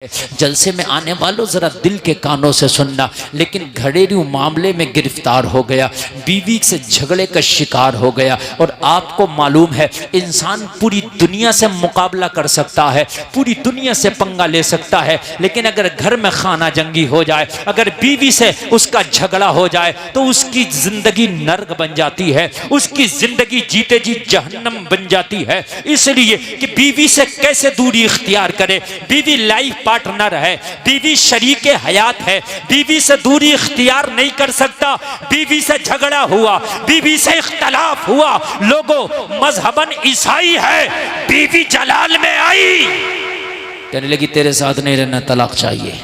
जलसे में आने वालों जरा दिल के कानों से सुनना। लेकिन घरेलू मामले में गिरफ्तार हो गया, बीवी से झगड़े का शिकार हो गया। और आपको मालूम है इंसान पूरी दुनिया से मुकाबला कर सकता है, पूरी दुनिया से पंगा ले सकता है, लेकिन अगर घर में खाना जंगी हो जाए, अगर बीवी से उसका झगड़ा हो जाए तो उसकी जिंदगी नर्क बन जाती है, उसकी जिंदगी जीते जी जहन्नम बन जाती है। इसलिए कि बीवी से कैसे दूरी इख्तियार करे। बीवी लाइफ पार्टनर है, बीवी शरीके हयात है, बीवी से दूरी इख्तियार नहीं कर सकता। बीवी से झगड़ा हुआ, बीवी से इख्तलाफ हुआ, लोगों मजहबन ईसाई है, बीवी जलाल में आई, कहने लगी तेरे साथ नहीं रहना, तलाक चाहिए।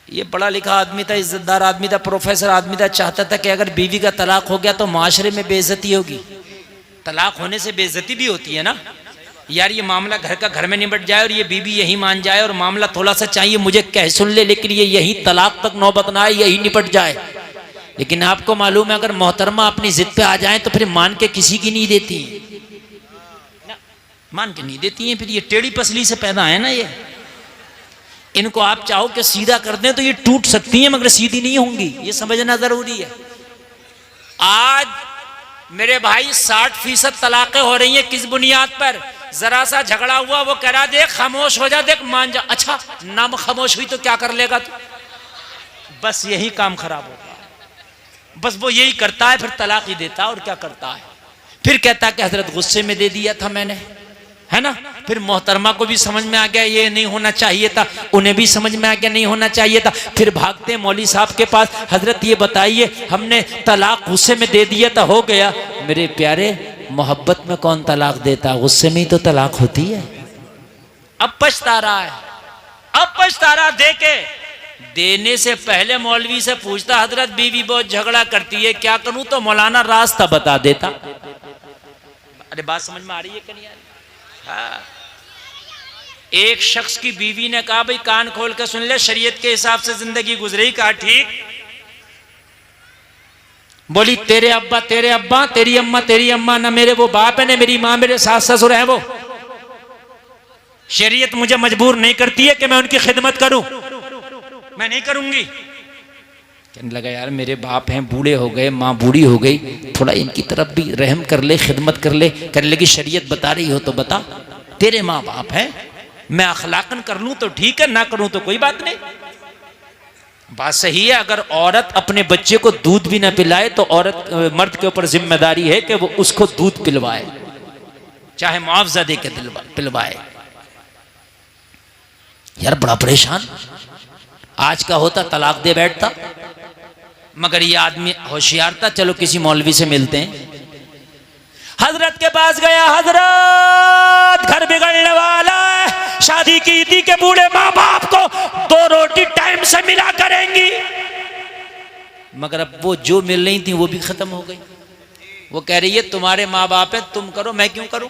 ये पढ़ा लिखा आदमी था, इज्जतदार आदमी था, प्रोफेसर आदमी था, चाहता था कि अगर बीवी का तलाक हो गया तो माशरे में बेइज्जती होगी। तलाक होने से बेइज्जती भी होती है ना यार। ये मामला घर का घर में निपट जाए और ये बीवी यही मान जाए और मामला थोड़ा सा चाहिए मुझे कह सुन ले, लेकिन ये यही तलाक तक नौबत ना आए, यही निपट जाए। लेकिन आपको मालूम है अगर मोहतरमा अपनी जिद पे आ जाए तो फिर मान के किसी की नहीं देती ना, मान के नहीं देती हैं। फिर ये टेढ़ी पसली से पैदा है ना, ये इनको आप चाहो कि सीधा कर दें तो ये टूट सकती हैं मगर सीधी नहीं होंगी, ये समझना जरूरी है। आज मेरे भाई 60% तलाक़ें हो रही हैं। किस बुनियाद पर? जरा सा झगड़ा हुआ, वो कह रहा देख खामोश हो जा, देख मान जा। अच्छा नाम खामोश हुई तो क्या कर लेगा तू? बस यही काम खराब होता है, बस वो यही करता है, फिर तलाक ही देता है। और क्या करता है? फिर कहता है कि हजरत गुस्से में दे दिया था मैंने, है ना। फिर मोहतरमा को भी समझ में आ गया ये नहीं होना चाहिए था, उन्हें भी समझ में आ गया नहीं होना चाहिए था। फिर भागते मौलवी साहब के पास, हजरत ये बताइए हमने तलाक गुस्से में दे दिया था, हो गया। मेरे प्यारे मोहब्बत में कौन तलाक देता, गुस्से में ही तो तलाक होती है। अब पछता रहा है, अब पछता रहा। देके देने से पहले मौलवी से पूछता हजरत बीवी बहुत झगड़ा करती है, क्या करूं? तो मौलाना रास्ता बता देता। अरे बात समझ में आ रही है कि नहीं आ रही? हाँ। एक शख्स की बीवी ने कहा भाई कान खोल के सुन ले, शरीयत के हिसाब से जिंदगी गुजरी। कहा ठीक। बोली तेरे अब्बा तेरी अम्मा ना मेरे वो बाप है ना मेरी माँ, मेरे सास ससुर है। वो शरीयत मुझे मजबूर नहीं करती है कि मैं उनकी खिदमत करूं, मैं नहीं करूंगी। कहने लगा यार मेरे बाप हैं, बूढ़े हो गए, माँ बूढ़ी हो गई, थोड़ा इनकी तरफ भी रहम कर ले, खिदमत कर ले। करने लगी शरीयत बता रही हो तो बता, तेरे माँ बाप हैं, मैं अखलाकन कर लूं तो ठीक है, ना करूं तो कोई बात नहीं। बात सही है। अगर औरत अपने बच्चे को दूध भी ना पिलाए तो औरत मर्द के ऊपर जिम्मेदारी है कि वो उसको दूध पिलवाए, चाहे मुआवजा दे के पिलवाए। यार बड़ा परेशान आज का होता, तलाक दे बैठता। मगर ये आदमी होशियार था, चलो किसी मौलवी से मिलते हैं। हजरत के पास गया, हजरत घर बिगड़ने वाला है, शादी की थी के बूढ़े माँ बाप को 2 रोटी टाइम से मिला करेंगी, मगर अब वो जो मिल रही थी वो भी खत्म हो गई। वो कह रही है तुम्हारे माँ बाप है, तुम करो, मैं क्यों करूं?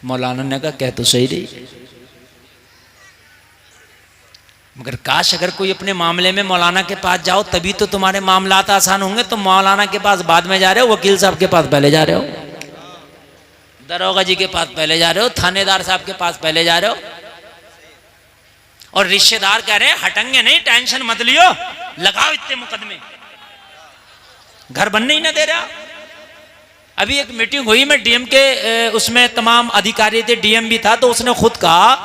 मौलाना ने कहा कह तो सही रही, मगर काश अगर कोई अपने मामले में मौलाना के पास जाओ तभी तो तुम्हारे मामलात आसान होंगे। तुम मौलाना के पास बाद में जा रहे हो, वकील साहब के पास पहले जा रहे हो, दरोगा जी के पास पहले जा रहे हो, थानेदार साहब के पास पहले जा रहे हो। और रिश्तेदार कह रहे हैं हटेंगे नहीं, टेंशन मत लियो, लगाओ इतने मुकदमे, घर बनने ही ना दे रहा। अभी एक मीटिंग हुई में डीएम के, उसमें तमाम अधिकारी थे, डीएम भी था, तो उसने खुद कहा,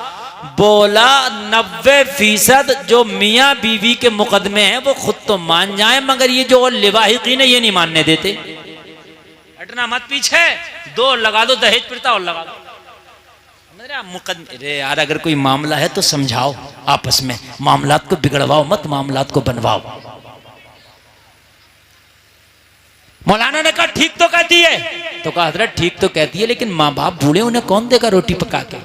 बोला 90% जो मियाँ बीवी के मुकदमे हैं वो खुद तो मान जाए, मगर ये जो लिवाहिकीन है ये नहीं मानने देते। हटना मत पीछे, 2 लगा दो, दहेज प्रथा और लगा दो। मुकदमे अरे यार अगर कोई मामला है तो समझाओ आपस में, मामलात को बिगड़वाओ मत, मामलात को बनवाओ। मौलाना ने कहा ठीक तो कहती है, तो कहा हजरत ठीक तो कहती है, लेकिन माँ बाप बूढ़े, उन्हें कौन देगा रोटी पका के?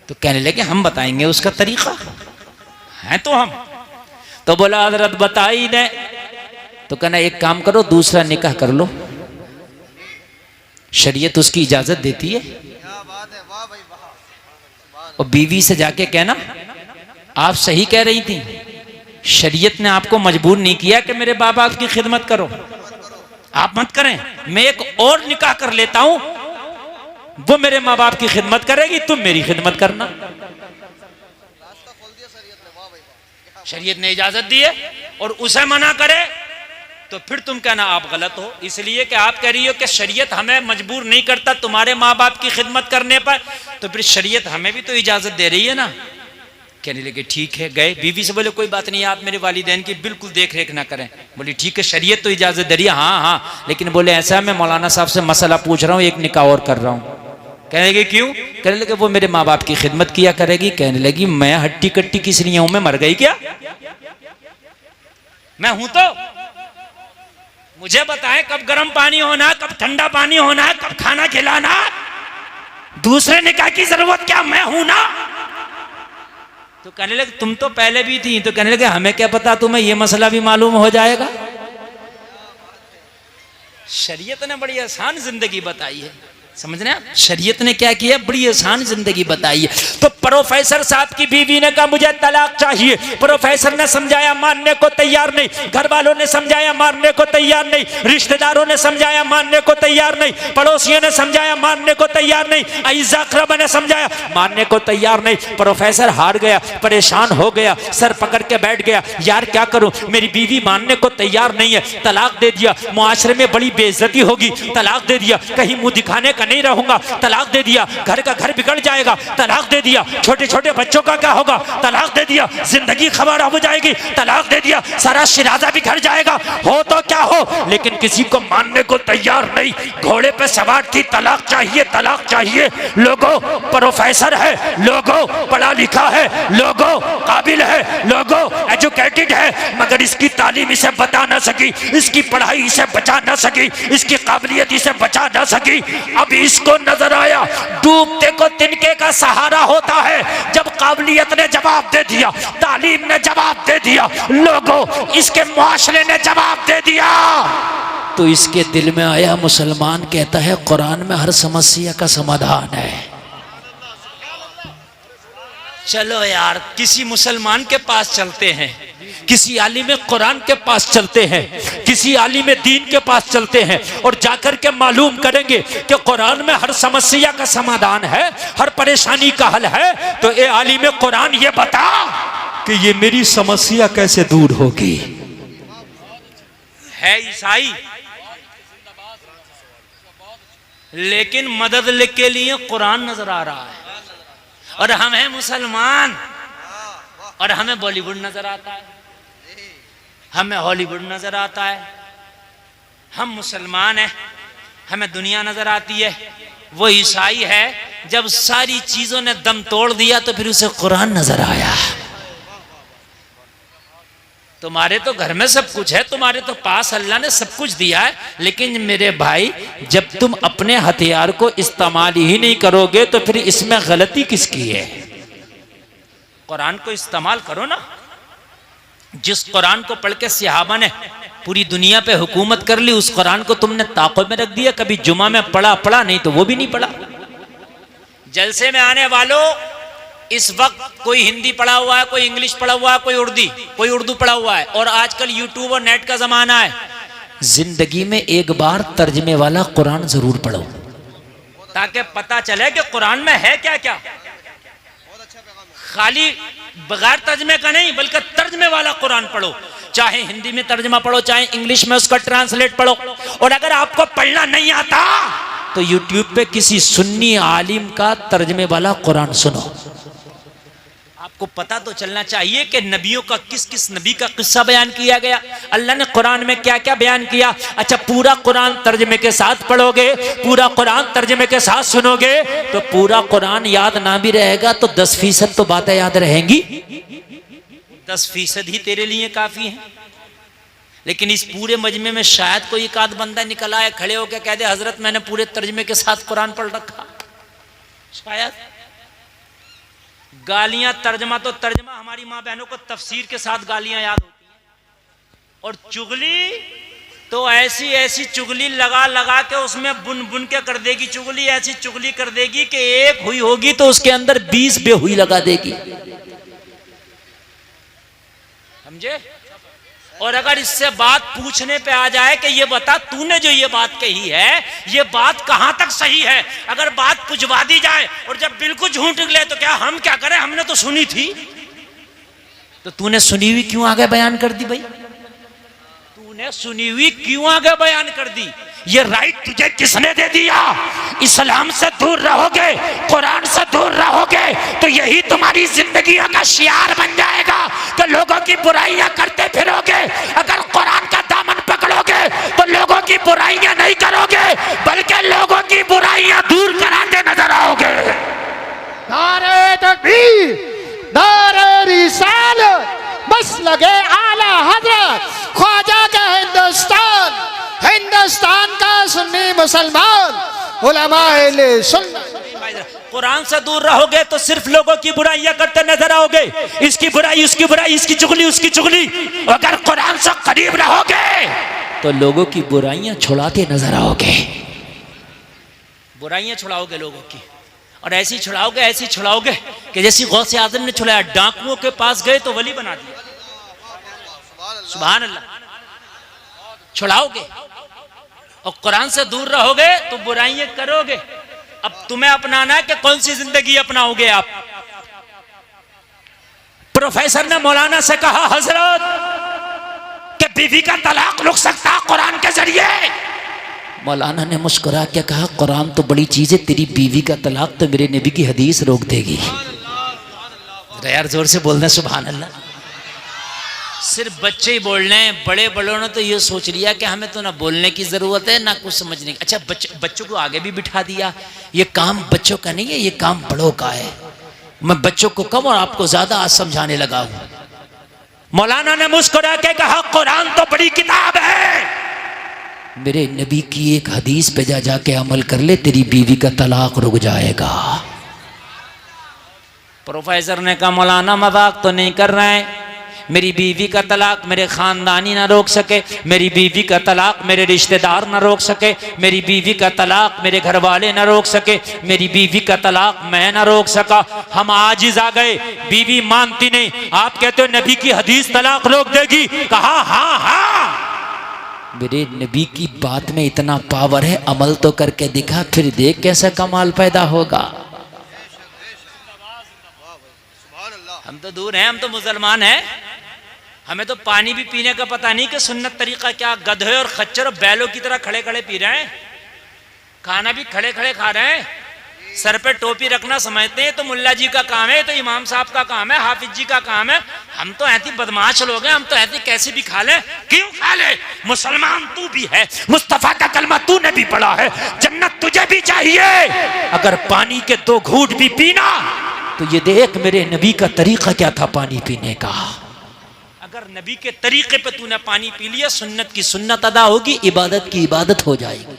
तो कहने लगे हम बताएंगे उसका तरीका है तो हम। तो बोला हजरत बताई ने, तो कहना एक काम करो दूसरा निकाह कर लो, शरीयत उसकी इजाजत देती है। और बीवी से जाके कहना आप सही कह रही थी, शरीयत ने आपको मजबूर नहीं किया कि मेरे बाप बाप की खिदमत करो, आप मत करें, मैं एक और निकाह कर लेता हूं, वो मेरे माँ बाप की खिदमत करेगी, तुम मेरी खिदमत करना। शरीयत ने इजाजत दी है और उसे मना करे तो फिर तुम कहना आप गलत हो, इसलिए कि आप कह रही हो कि शरीयत हमें मजबूर नहीं करता तुम्हारे माँ बाप की खिदमत करने पर, तो फिर शरीयत हमें भी तो इजाजत दे रही है ना। कहने लगे ठीक है। गए बीवी से बोले कोई बात नहीं, आप मेरे वालिदैन की बिल्कुल देख रेख ना करें। बोली ठीक है, शरीयत तो इजाजत दे रही है। हाँ हाँ, लेकिन बोले ऐसा मैं मौलाना साहब से मसला पूछ रहा हूँ, एक निकाह और कर रहा हूँ। कहने लगे क्यों? कहने लगे वो मेरे माँ बाप की खिदमत किया करेगी। कहने लगी मैं हट्टी कट्टी किस लिए हूं, मैं मर गई क्या? मैं हूं तो मुझे बताएं कब गर्म पानी होना, कब ठंडा पानी होना, कब खाना खिलाना, दूसरे निकाह की जरूरत क्या, मैं हूं ना। तो कहने लगे तुम तो पहले भी थी। तो कहने लगे हमें क्या पता, तुम्हें यह मसला भी मालूम हो जाएगा। शरीयत ने बड़ी आसान जिंदगी बताई है, समझ रहे हैं? शरीयत ने क्या किया, बड़ी आसान जिंदगी बताई है। तो प्रोफेसर साहब की बीवी ने कहा मुझे तलाक चाहिए। प्रोफेसर ने समझाया, मानने को तैयार नहीं। घर वालों ने समझाया, मानने को तैयार नहीं। रिश्तेदारों ने समझाया, मानने को तैयार नहीं। पड़ोसियों ने समझाया, मानने को तैयार नहीं। अईज़ा अक़रबा ने समझाया, मानने को तैयार नहीं। प्रोफेसर हार गया, परेशान हो गया, सर पकड़ के बैठ गया, यार क्या करूं, मेरी बीवी मानने को तैयार नहीं है। तलाक दे दिया, मुआशरे में बड़ी बेइज्जती होगी। तलाक दे दिया, कहीं मुंह दिखाने का नहीं रहूंगा। तलाक दे दिया, घर का घर बिगड़ जाएगा। तलाक दे दिया, छोटे छोटे बच्चों का क्या होगा। तलाक दे दिया, जिंदगी खराब हो जाएगी। तलाक दे दिया, सारा शिराजा बिखर जाएगा। हो तो क्या हो, लेकिन किसी को मानने को तैयार नहीं। घोड़े पे सवार थी, तलाक चाहिए, तलाक चाहिए। लोगों प्रोफेसर है, लोगों पढ़ा लिखा है, लोगों काबिल है, लोगों एजुकेटेड है, मगर इसकी तालीम इसे बता ना सकी, इसकी पढ़ाई इसे बचा ना सकी, इसकी काबिलियत इसे बचा ना सकी। अब इसको नजर आया डूबते को तिनके का सहारा होता है। जब काबिलियत ने जवाब दे दिया, तालीम ने जवाब दे दिया, लोगों इसके मुआशरे ने जवाब दे दिया, तो इसके दिल में आया मुसलमान कहता है कुरान में हर समस्या का समाधान है। चलो यार किसी मुसलमान के पास चलते हैं, किसी आलिम कुरान के पास चलते हैं, किसी आलिम दीन के पास चलते हैं और जाकर के मालूम करेंगे कि कुरान में हर समस्या का समाधान है, हर परेशानी का हल है। तो ए आलिम कुरान ये बता कि ये मेरी समस्या कैसे दूर होगी। है ईसाई लेकिन मदद के लिए कुरान नजर आ रहा है, और हम हैं मुसलमान और हमें बॉलीवुड नजर आता है, हमें हॉलीवुड नजर आता है। हम मुसलमान हैं, हमें दुनिया नजर आती है। वो ईसाई है, जब सारी चीजों ने दम तोड़ दिया तो फिर उसे कुरान नजर आया। तुम्हारे तो घर में सब कुछ है, तुम्हारे तो पास अल्लाह ने सब कुछ दिया है, लेकिन मेरे भाई जब तुम अपने हथियार को इस्तेमाल ही नहीं करोगे तो फिर इसमें गलती किसकी है। कुरान को इस्तेमाल करो ना। जिस कुरान को पढ़ के सहाबा ने पूरी दुनिया पे हुकूमत कर ली, उस कुरान को तुमने ताक़ुब में रख दिया। कभी जुमा में पढ़ा नहीं तो वो भी नहीं पढ़ा। जलसे में आने वालों, इस वक्त कोई हिंदी पढ़ा हुआ है, कोई इंग्लिश पढ़ा हुआ है, कोई उर्दू पढ़ा हुआ है, और आजकल यूट्यूब और नेट का जमाना है। जिंदगी में एक बार तर्जमे वाला कुरान जरूर पढ़ो, ताकि पता चले कि कुरान में है क्या क्या। खाली बगैर तर्जमे का नहीं, बल्कि तर्जमे वाला कुरान पढ़ो। चाहे हिंदी में तर्जमा पढ़ो, चाहे इंग्लिश में उसका ट्रांसलेट पढ़ो। और अगर आपको पढ़ना नहीं आता तो यूट्यूब पे किसी सुन्नी आलिम का तर्जमे वाला कुरान सुनो। आपको पता तो चलना चाहिए कि नबियों का किस किस नबी का किस्सा बयान किया गया, अल्लाह ने कुरान में क्या क्या बयान किया। अच्छा, पूरा कुरान तर्जमे के साथ पढ़ोगे, पूरा कुरान तर्जमे के साथ सुनोगे तो पूरा कुरान याद ना भी रहेगा तो 10% तो बातें याद रहेंगी। 10% ही तेरे लिए काफी है। लेकिन इस पूरे मजमे में शायद कोई एक आध बंदा निकल आए, खड़े होकर कह दे हजरत मैंने पूरे तर्जमे के साथ कुरान पढ़ रखा। शायद गालियां तर्जमा तो तर्जमा, हमारी माँ बहनों को तफसीर के साथ गालियां याद होती हैं। और चुगली तो ऐसी ऐसी चुगली लगा लगा के उसमें बुन बुन के कर देगी। चुगली ऐसी चुगली कर देगी कि एक हुई होगी तो उसके अंदर 20 बेहुई लगा देगी। समझे? और अगर इससे बात पूछने पे आ जाए कि ये बता तूने जो ये बात कही है ये बात कहां तक सही है, अगर बात पुछवा दी जाए और जब बिल्कुल झूठ निकले तो क्या हम क्या करें, हमने तो सुनी थी। तो तूने सुनी हुई क्यों आगे बयान कर दी भाई, तूने सुनी हुई क्यों आगे बयान कर दी? ये राइट तुझे किसने दे दिया? इस्लाम से दूर रहोगे, कुरान से दूर रहोगे तो यही तुम्हारी जिंदगियों का शियार बन जाएगा कि लोगों की बुराइयां करते फिरोगे। अगर कुरान का दामन पकड़ोगे तो लोगों की बुराइयां नहीं करोगे बल्कि लोगों की बुराइयां दूर कराते नजर आओगे। नारे तकबीर, नारे रिसालत, बस लगे आला हजरत ख्वाजा का हिंदुस्तान, हिंदुस्तान का सुन्नी मुसलमान उलमाए सुन्नत। कुरान से दूर रहोगे तो सिर्फ लोगों की बुराइयां करते नजर आओगे, इसकी बुराई उसकी बुराई, इसकी चुगली उसकी चुगली। अगर कुरान से करीब रहोगे तो लोगों की बुराइयां छुड़ाते नजर आओगे, बुराइयां छुड़ाओगे लोगों की, और ऐसी छुड़ाओगे कि जैसी गौसे आजम ने छुड़ाया, डाकुओं के पास गए तो वली बना दिया। सुभान अल्लाह, छुड़ाओगे और कुरान से दूर रहोगे तो बुराइयां करोगे। अब तुम्हें अपनाना है कि कौन सी जिंदगी अपनाओगे आप? प्रोफेसर ने मौलाना से कहा हजरत कि बीवी का तलाक रुक सकता है कुरान के जरिए। मौलाना ने मुस्कुरा के कहा कुरान तो बड़ी चीज है, तेरी बीवी का तलाक तो मेरे नबी की हदीस रोक देगी। यार जोर से बोलना सुभान अल्लाह। सिर्फ बच्चे ही बोल रहे हैं, बड़े बड़ों ने तो ये सोच लिया कि हमें तो ना बोलने की जरूरत है ना कुछ समझने की। अच्छा बच्चों को आगे भी बिठा दिया, ये काम बच्चों का नहीं है, ये काम बड़ों का है। मैं बच्चों को कम और आपको ज्यादा आज समझाने लगा हूं। मौलाना ने मुस्कुरा के कहा कुरान तो बड़ी किताब है, मेरे नबी की एक हदीस पे जा जाके अमल कर ले, तेरी बीवी का तलाक रुक जाएगा। प्रोफेसर ने कहा मौलाना मजाक तो नहीं कर रहे हैं, मेरी बीवी का तलाक मेरे खानदानी ना रोक सके, मेरी बीवी का तलाक मेरे रिश्तेदार ना रोक सके, मेरी बीवी का तलाक मेरे घर वाले ना रोक सके, मेरी बीवी का तलाक मैं ना रोक सका। हम आजिज आ गए, बीवी मानती नहीं, आप कहते हो नबी की हदीस तलाक रोक देगी। कहा हाँ हाँ, मेरे नबी की बात में इतना पावर है, अमल तो करके दिखा, फिर देख कैसा कमाल पैदा होगा। हम तो दूर हैं, हम तो मुसलमान हैं, हमें तो पानी भी पीने का पता नहीं कि सुन्नत तरीका क्या। गधे और खच्चर और बैलों की तरह खड़े खड़े पी रहे हैं, खाना भी खड़े खड़े खा रहे हैं, सर पे टोपी रखना समझते हैं तो मुल्ला जी का काम है, तो इमाम साहब का काम है, हाफिज जी का काम है। हम तो ऐसी बदमाश लोग हैं, हम तो ऐसी कैसे भी खा ले। क्यों खा ले? मुसलमान तू भी है, मुस्तफा का कलमा तूने भी पढ़ा है, जन्नत तुझे भी चाहिए। अगर पानी के 2 घूंट भी पीना तो ये देख मेरे नबी का तरीका क्या था पानी पीने का। अगर नबी के तरीके पे तूने पानी पी लिया, सुन्नत की सुन्नत अदा होगी, इबादत की इबादत हो जाएगी।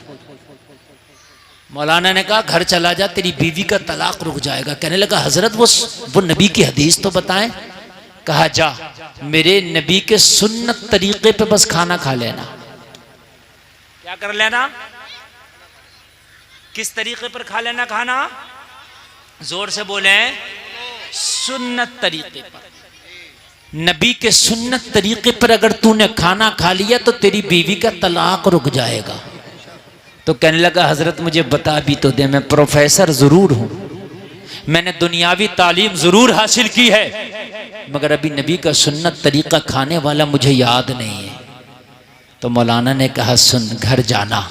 मौलाना ने कहा घर चला जा, तेरी बीवी का तलाक रुक जाएगा। कहने लगा हजरत वो नबी की हदीस तो बताएं। कहा जा, मेरे नबी के सुन्नत तरीके पे बस खाना खा लेना। क्या कर लेना? किस तरीके पर खा लेना खाना? जोर से बोले, सुन्नत तरीके पर। नबी के सुन्नत तरीके पर अगर तूने खाना खा लिया तो तेरी बीवी का तलाक रुक जाएगा। तो कहने लगा हजरत मुझे बता भी तो दे, मैं प्रोफेसर जरूर हूं, मैंने दुनियावी तालीम जरूर हासिल की है, मगर अभी नबी का सुन्नत तरीका खाने वाला मुझे याद नहीं है। तो मौलाना ने कहा सुन, घर जाना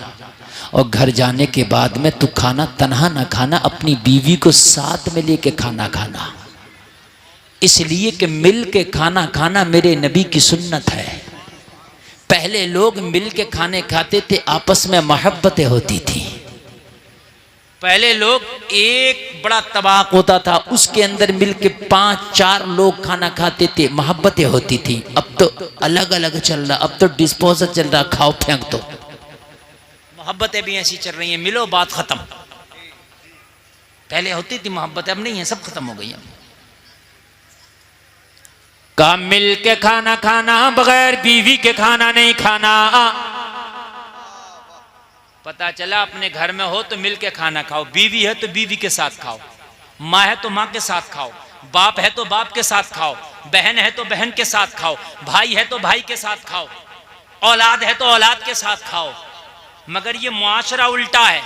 और घर जाने के बाद में तू खाना तन्हा ना खाना, अपनी बीवी को साथ में लेके खाना खाना, इसलिए कि मिल के खाना खाना मेरे नबी की सुन्नत है। पहले लोग मिल के खाने खाते थे, आपस में मोहब्बतें होती थी। पहले लोग एक बड़ा तबाक होता था, उसके अंदर मिल के 5-4 लोग खाना खाते थे, मोहब्बतें होती थी। अब तो अलग अलग चल रहा, अब तो डिस्पोजल चल रहा, खाओ फेंक दो। मोहब्बतें भी ऐसी चल रही हैं, मिलो बात खत्म। पहले होती थी मोहब्बतें, अब नहीं है, सब खत्म हो गई हैं। का मिल के खाना खाना, बगैर बीवी के खाना नहीं खाना। पता चला अपने घर में हो तो मिल के खाना खाओ, बीवी है तो बीवी के साथ खाओ, माँ है तो माँ के साथ खाओ, बाप है तो बाप के साथ खाओ, बहन है तो बहन के साथ खाओ, भाई है तो भाई के साथ खाओ, औलाद है तो औलाद के साथ खाओ। मगर ये मुआशरा उल्टा है।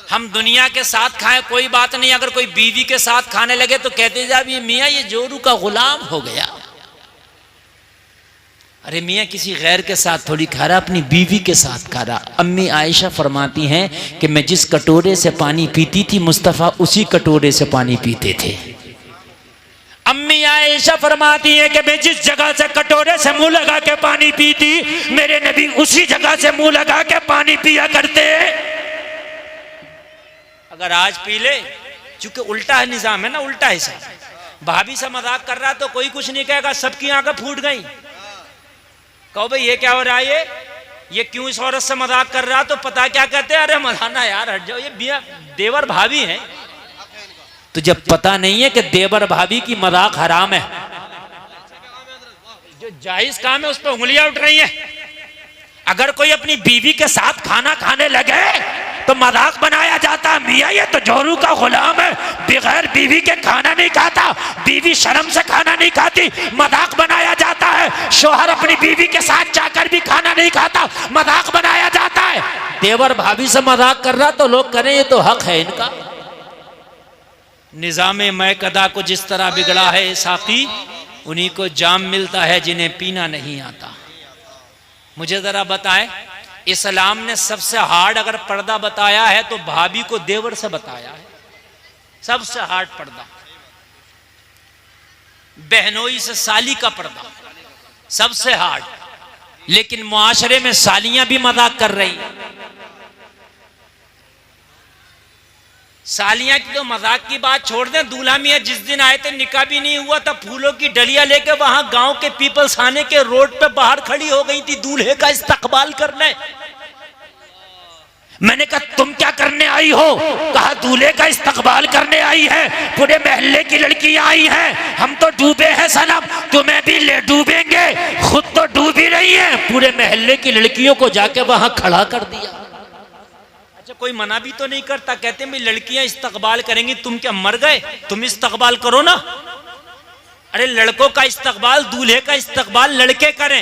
हम दुनिया के साथ खाएं कोई बात नहीं, अगर कोई बीवी के साथ खाने लगे तो कहते जा भी मियाँ ये जोरू का गुलाम हो गया। अरे मियाँ किसी गैर के साथ थोड़ी खा रहा, अपनी बीवी के साथ खा रहा। अम्मी आयशा फरमाती हैं कि मैं जिस कटोरे से पानी पीती थी मुस्तफ़ा उसी कटोरे से पानी पीते थे। अम्मी आयशा फरमाती हैं कि मैं जिस जगह से कटोरे से मुंह लगा के पानी पीती मेरे नबी उसी जगह से मुंह लगा के पानी पिया करते। अगर आज पी ले, चूंकि उल्टा है निजाम है ना, उल्टा हिसाब। भाभी से मजाक कर रहा तो कोई कुछ नहीं कहेगा, सबकी आंखें फूट गई। कहो भाई ये क्या हो रहा है, ये क्यों इस औरत से मजाक कर रहा, तो पता क्या कहते हैं, अरे मजाना यार हट जाओ, ये देवर भाभी हैं। तो जब पता नहीं है कि देवर भाभी की मजाक हराम है, जो जायज काम है उस पर उंगलियां उठ रही हैं। अगर कोई अपनी बीवी के साथ खाना खाने लगे तो मजाक बनाया जाता, मियाँ ये तो जोरू का गुलाम है, बगैर बीवी के खाना नहीं खाता, बीवी शर्म से खाना नहीं खाती, मजाक बनाया जाता है। शोहर अपनी बीवी के साथ जाकर भी खाना नहीं खाता, मजाक बनाया जाता है। देवर भाभी से मजाक कर रहा तो लोग करें ये तो हक है इनका। निजामे मैकदा को जिस तरह बिगड़ा है साकी, उन्हीं को जाम मिलता है जिन्हें पीना नहीं आता। मुझे जरा बताएं, इस्लाम ने सबसे हार्ड अगर पर्दा बताया है तो भाभी को देवर से बताया है, सबसे हार्ड पर्दा। बहनोई से साली का पर्दा सबसे हार्ड, लेकिन मुआशरे में सालियां भी मजाक कर रही। सालियां की तो मजाक की बात छोड़ दें, दूल्हा मियां जिस दिन आए थे निकाह भी नहीं हुआ था, फूलों की डलिया लेके वहां गांव के पीपल्स खाने के रोड पे बाहर खड़ी हो गई थी दूल्हे का इस्तकबाल करने। मैंने कहा तुम क्या करने आई हो? कहा दूल्हे का इस्तकबाल करने आई है, पूरे मोहल्ले की लड़कियां आई हैं, हम तो डूबे हैं सनम, तुम्हें भी ले डूबेंगे, खुद तो डूब ही रही हैं। पूरे मोहल्ले की लड़कियों को जाके वहां खड़ा कर दिया। अच्छा कोई मना भी तो नहीं करता, कहते हैं लड़कियां इस्तकबाल करेंगी, तुम क्या मर गए, तुम इस्तकबाल करो ना। अरे लड़कों का इस्तकबाल, दूल्हे का इस्तकबाल लड़के करें,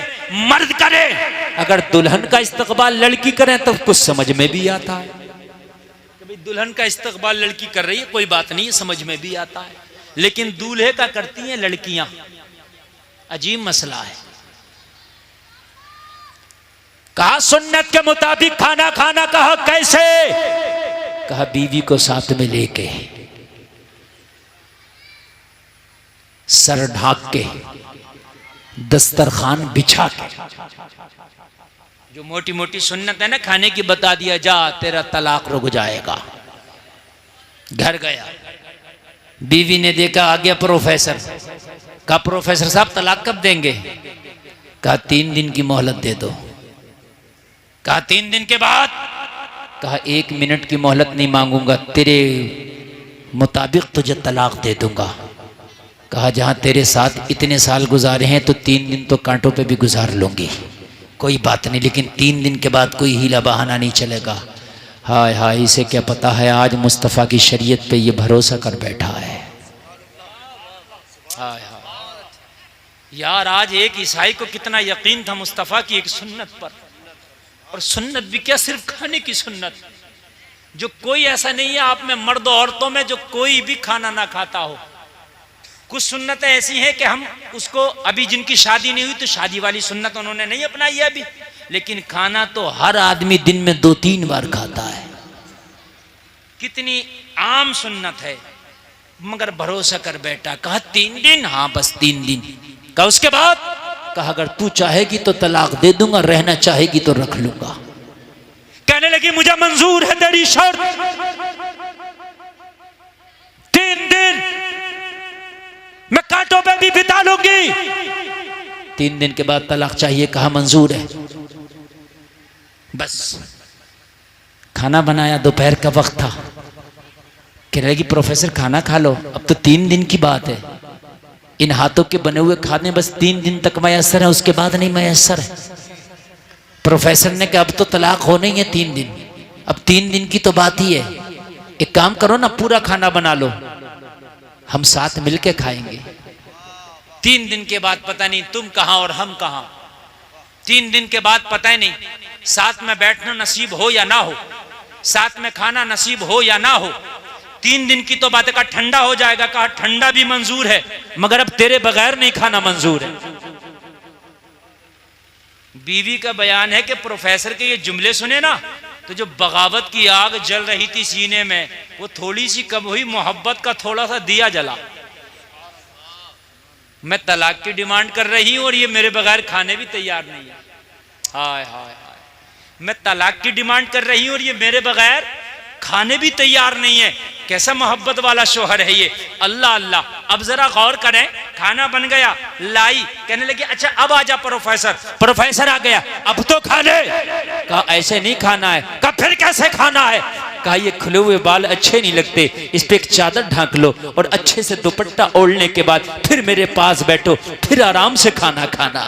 मर्द करें। अगर दुल्हन का इस्तकबाल लड़की करें तो कुछ समझ में भी आता है कि भाई दुल्हन का इस्तकबाल लड़की कर रही है, कोई बात नहीं, समझ में भी आता है। लेकिन दूल्हे का करती हैं लड़कियां, अजीब मसला है। कहा सुन्नत के मुताबिक खाना खाना, कहा कैसे? कहा बीवी को साथ में लेके, सर ढाक के, दस्तरखान बिछा के, जो मोटी मोटी सुन्नत है ना खाने की बता दिया, जा तेरा तलाक रुक जाएगा। घर गया, बीवी ने देखा आ गया प्रोफेसर। कहा प्रोफेसर साहब तलाक कब देंगे? कहा 3 दिन की मोहलत दे दो। कहा 3 दिन के बाद? कहा 1 मिनट की मोहलत नहीं मांगूंगा, तेरे मुताबिक तुझे तलाक दे दूंगा। कहा जहां तेरे साथ इतने साल गुजारे हैं तो 3 दिन तो कांटों पे भी गुजार लूंगी, कोई बात नहीं, लेकिन 3 दिन के बाद कोई हीला बहाना नहीं चलेगा। हाय हाय, इसे क्या पता है आज मुस्तफ़ा की शरीयत पे ये भरोसा कर बैठा है। हाय हाय यार, आज एक ईसाई को कितना यकीन था मुस्तफ़ा की एक सुन्नत पर, और सुन्नत भी क्या सिर्फ खाने की सुन्नत, जो कोई ऐसा नहीं है आप में मर्द औरतों में जो कोई भी खाना ना खाता हो। कुछ सुन्नतें ऐसी हैं कि हम उसको, अभी जिनकी शादी नहीं हुई तो शादी वाली सुन्नत उन्होंने नहीं अपनाई है अभी, लेकिन खाना तो हर आदमी दिन में 2-3 बार खाता है। कितनी आम सुन्नत है, मगर भरोसा कर बैठा। कहा 3 दिन? हाँ बस 3 दिन। कहा उसके बाद? कहा अगर तू चाहेगी तो तलाक दे दूंगा, रहना चाहेगी तो रख लूंगा। कहने लगी मुझे मंजूर है तेरी शर्त, 3 दिन मैं कांटों पे भी बिता लूंगी। 3 दिन के बाद तलाक चाहिए। कहा मंजूर है। बस खाना बनाया, दोपहर का वक्त था। कह रही प्रोफेसर खाना खा लो, अब तो 3 दिन की बात है, इन हाथों के बने हुए खाने बस 3 दिन तक मैसर है, उसके बाद नहीं मैसर है। प्रोफेसर ने कहा अब तो तलाक होना ही है 3 दिन, अब 3 दिन की तो बात ही है, एक काम करो ना पूरा खाना बना लो। हम साथ मिलके खाएंगे। 3 दिन के बाद पता नहीं तुम कहां और हम कहां। 3 दिन के बाद पता ही नहीं साथ में बैठना नसीब हो या ना हो, साथ में खाना नसीब हो या ना हो। 3 दिन की तो बात है, कहा ठंडा हो जाएगा, कहा ठंडा भी मंजूर है मगर अब तेरे बगैर नहीं खाना मंजूर है। बीवी का बयान है कि प्रोफेसर के ये जुमले सुने ना तो जो बगावत की आग जल रही थी सीने में वो थोड़ी सी कम हुई, मोहब्बत का थोड़ा सा दिया जला। मैं तलाक की डिमांड कर रही हूं और ये मेरे बगैर खाने भी तैयार नहीं है। हाय हाय हाय, मैं तलाक की डिमांड कर रही हूं और ये मेरे बगैर खाने भी तैयार नहीं है। कैसा मोहब्बत वाला शोहर है ये। अल्लाह अल्लाह। अब जरा गौर करें, खाना बन गया, लाई, कहने लगी अच्छा अब आजा प्रोफेसर। प्रोफेसर आ गया, अब तो खा ले। कहा ऐसे नहीं खाना है। कहा फिर कैसे खाना है। कहा ये खुले हुए बाल अच्छे नहीं लगते, इस पे एक चादर ढांक लो और अच्छे से दुपट्टा ओढ़ने के बाद फिर मेरे पास बैठो, फिर आराम से खाना खाना।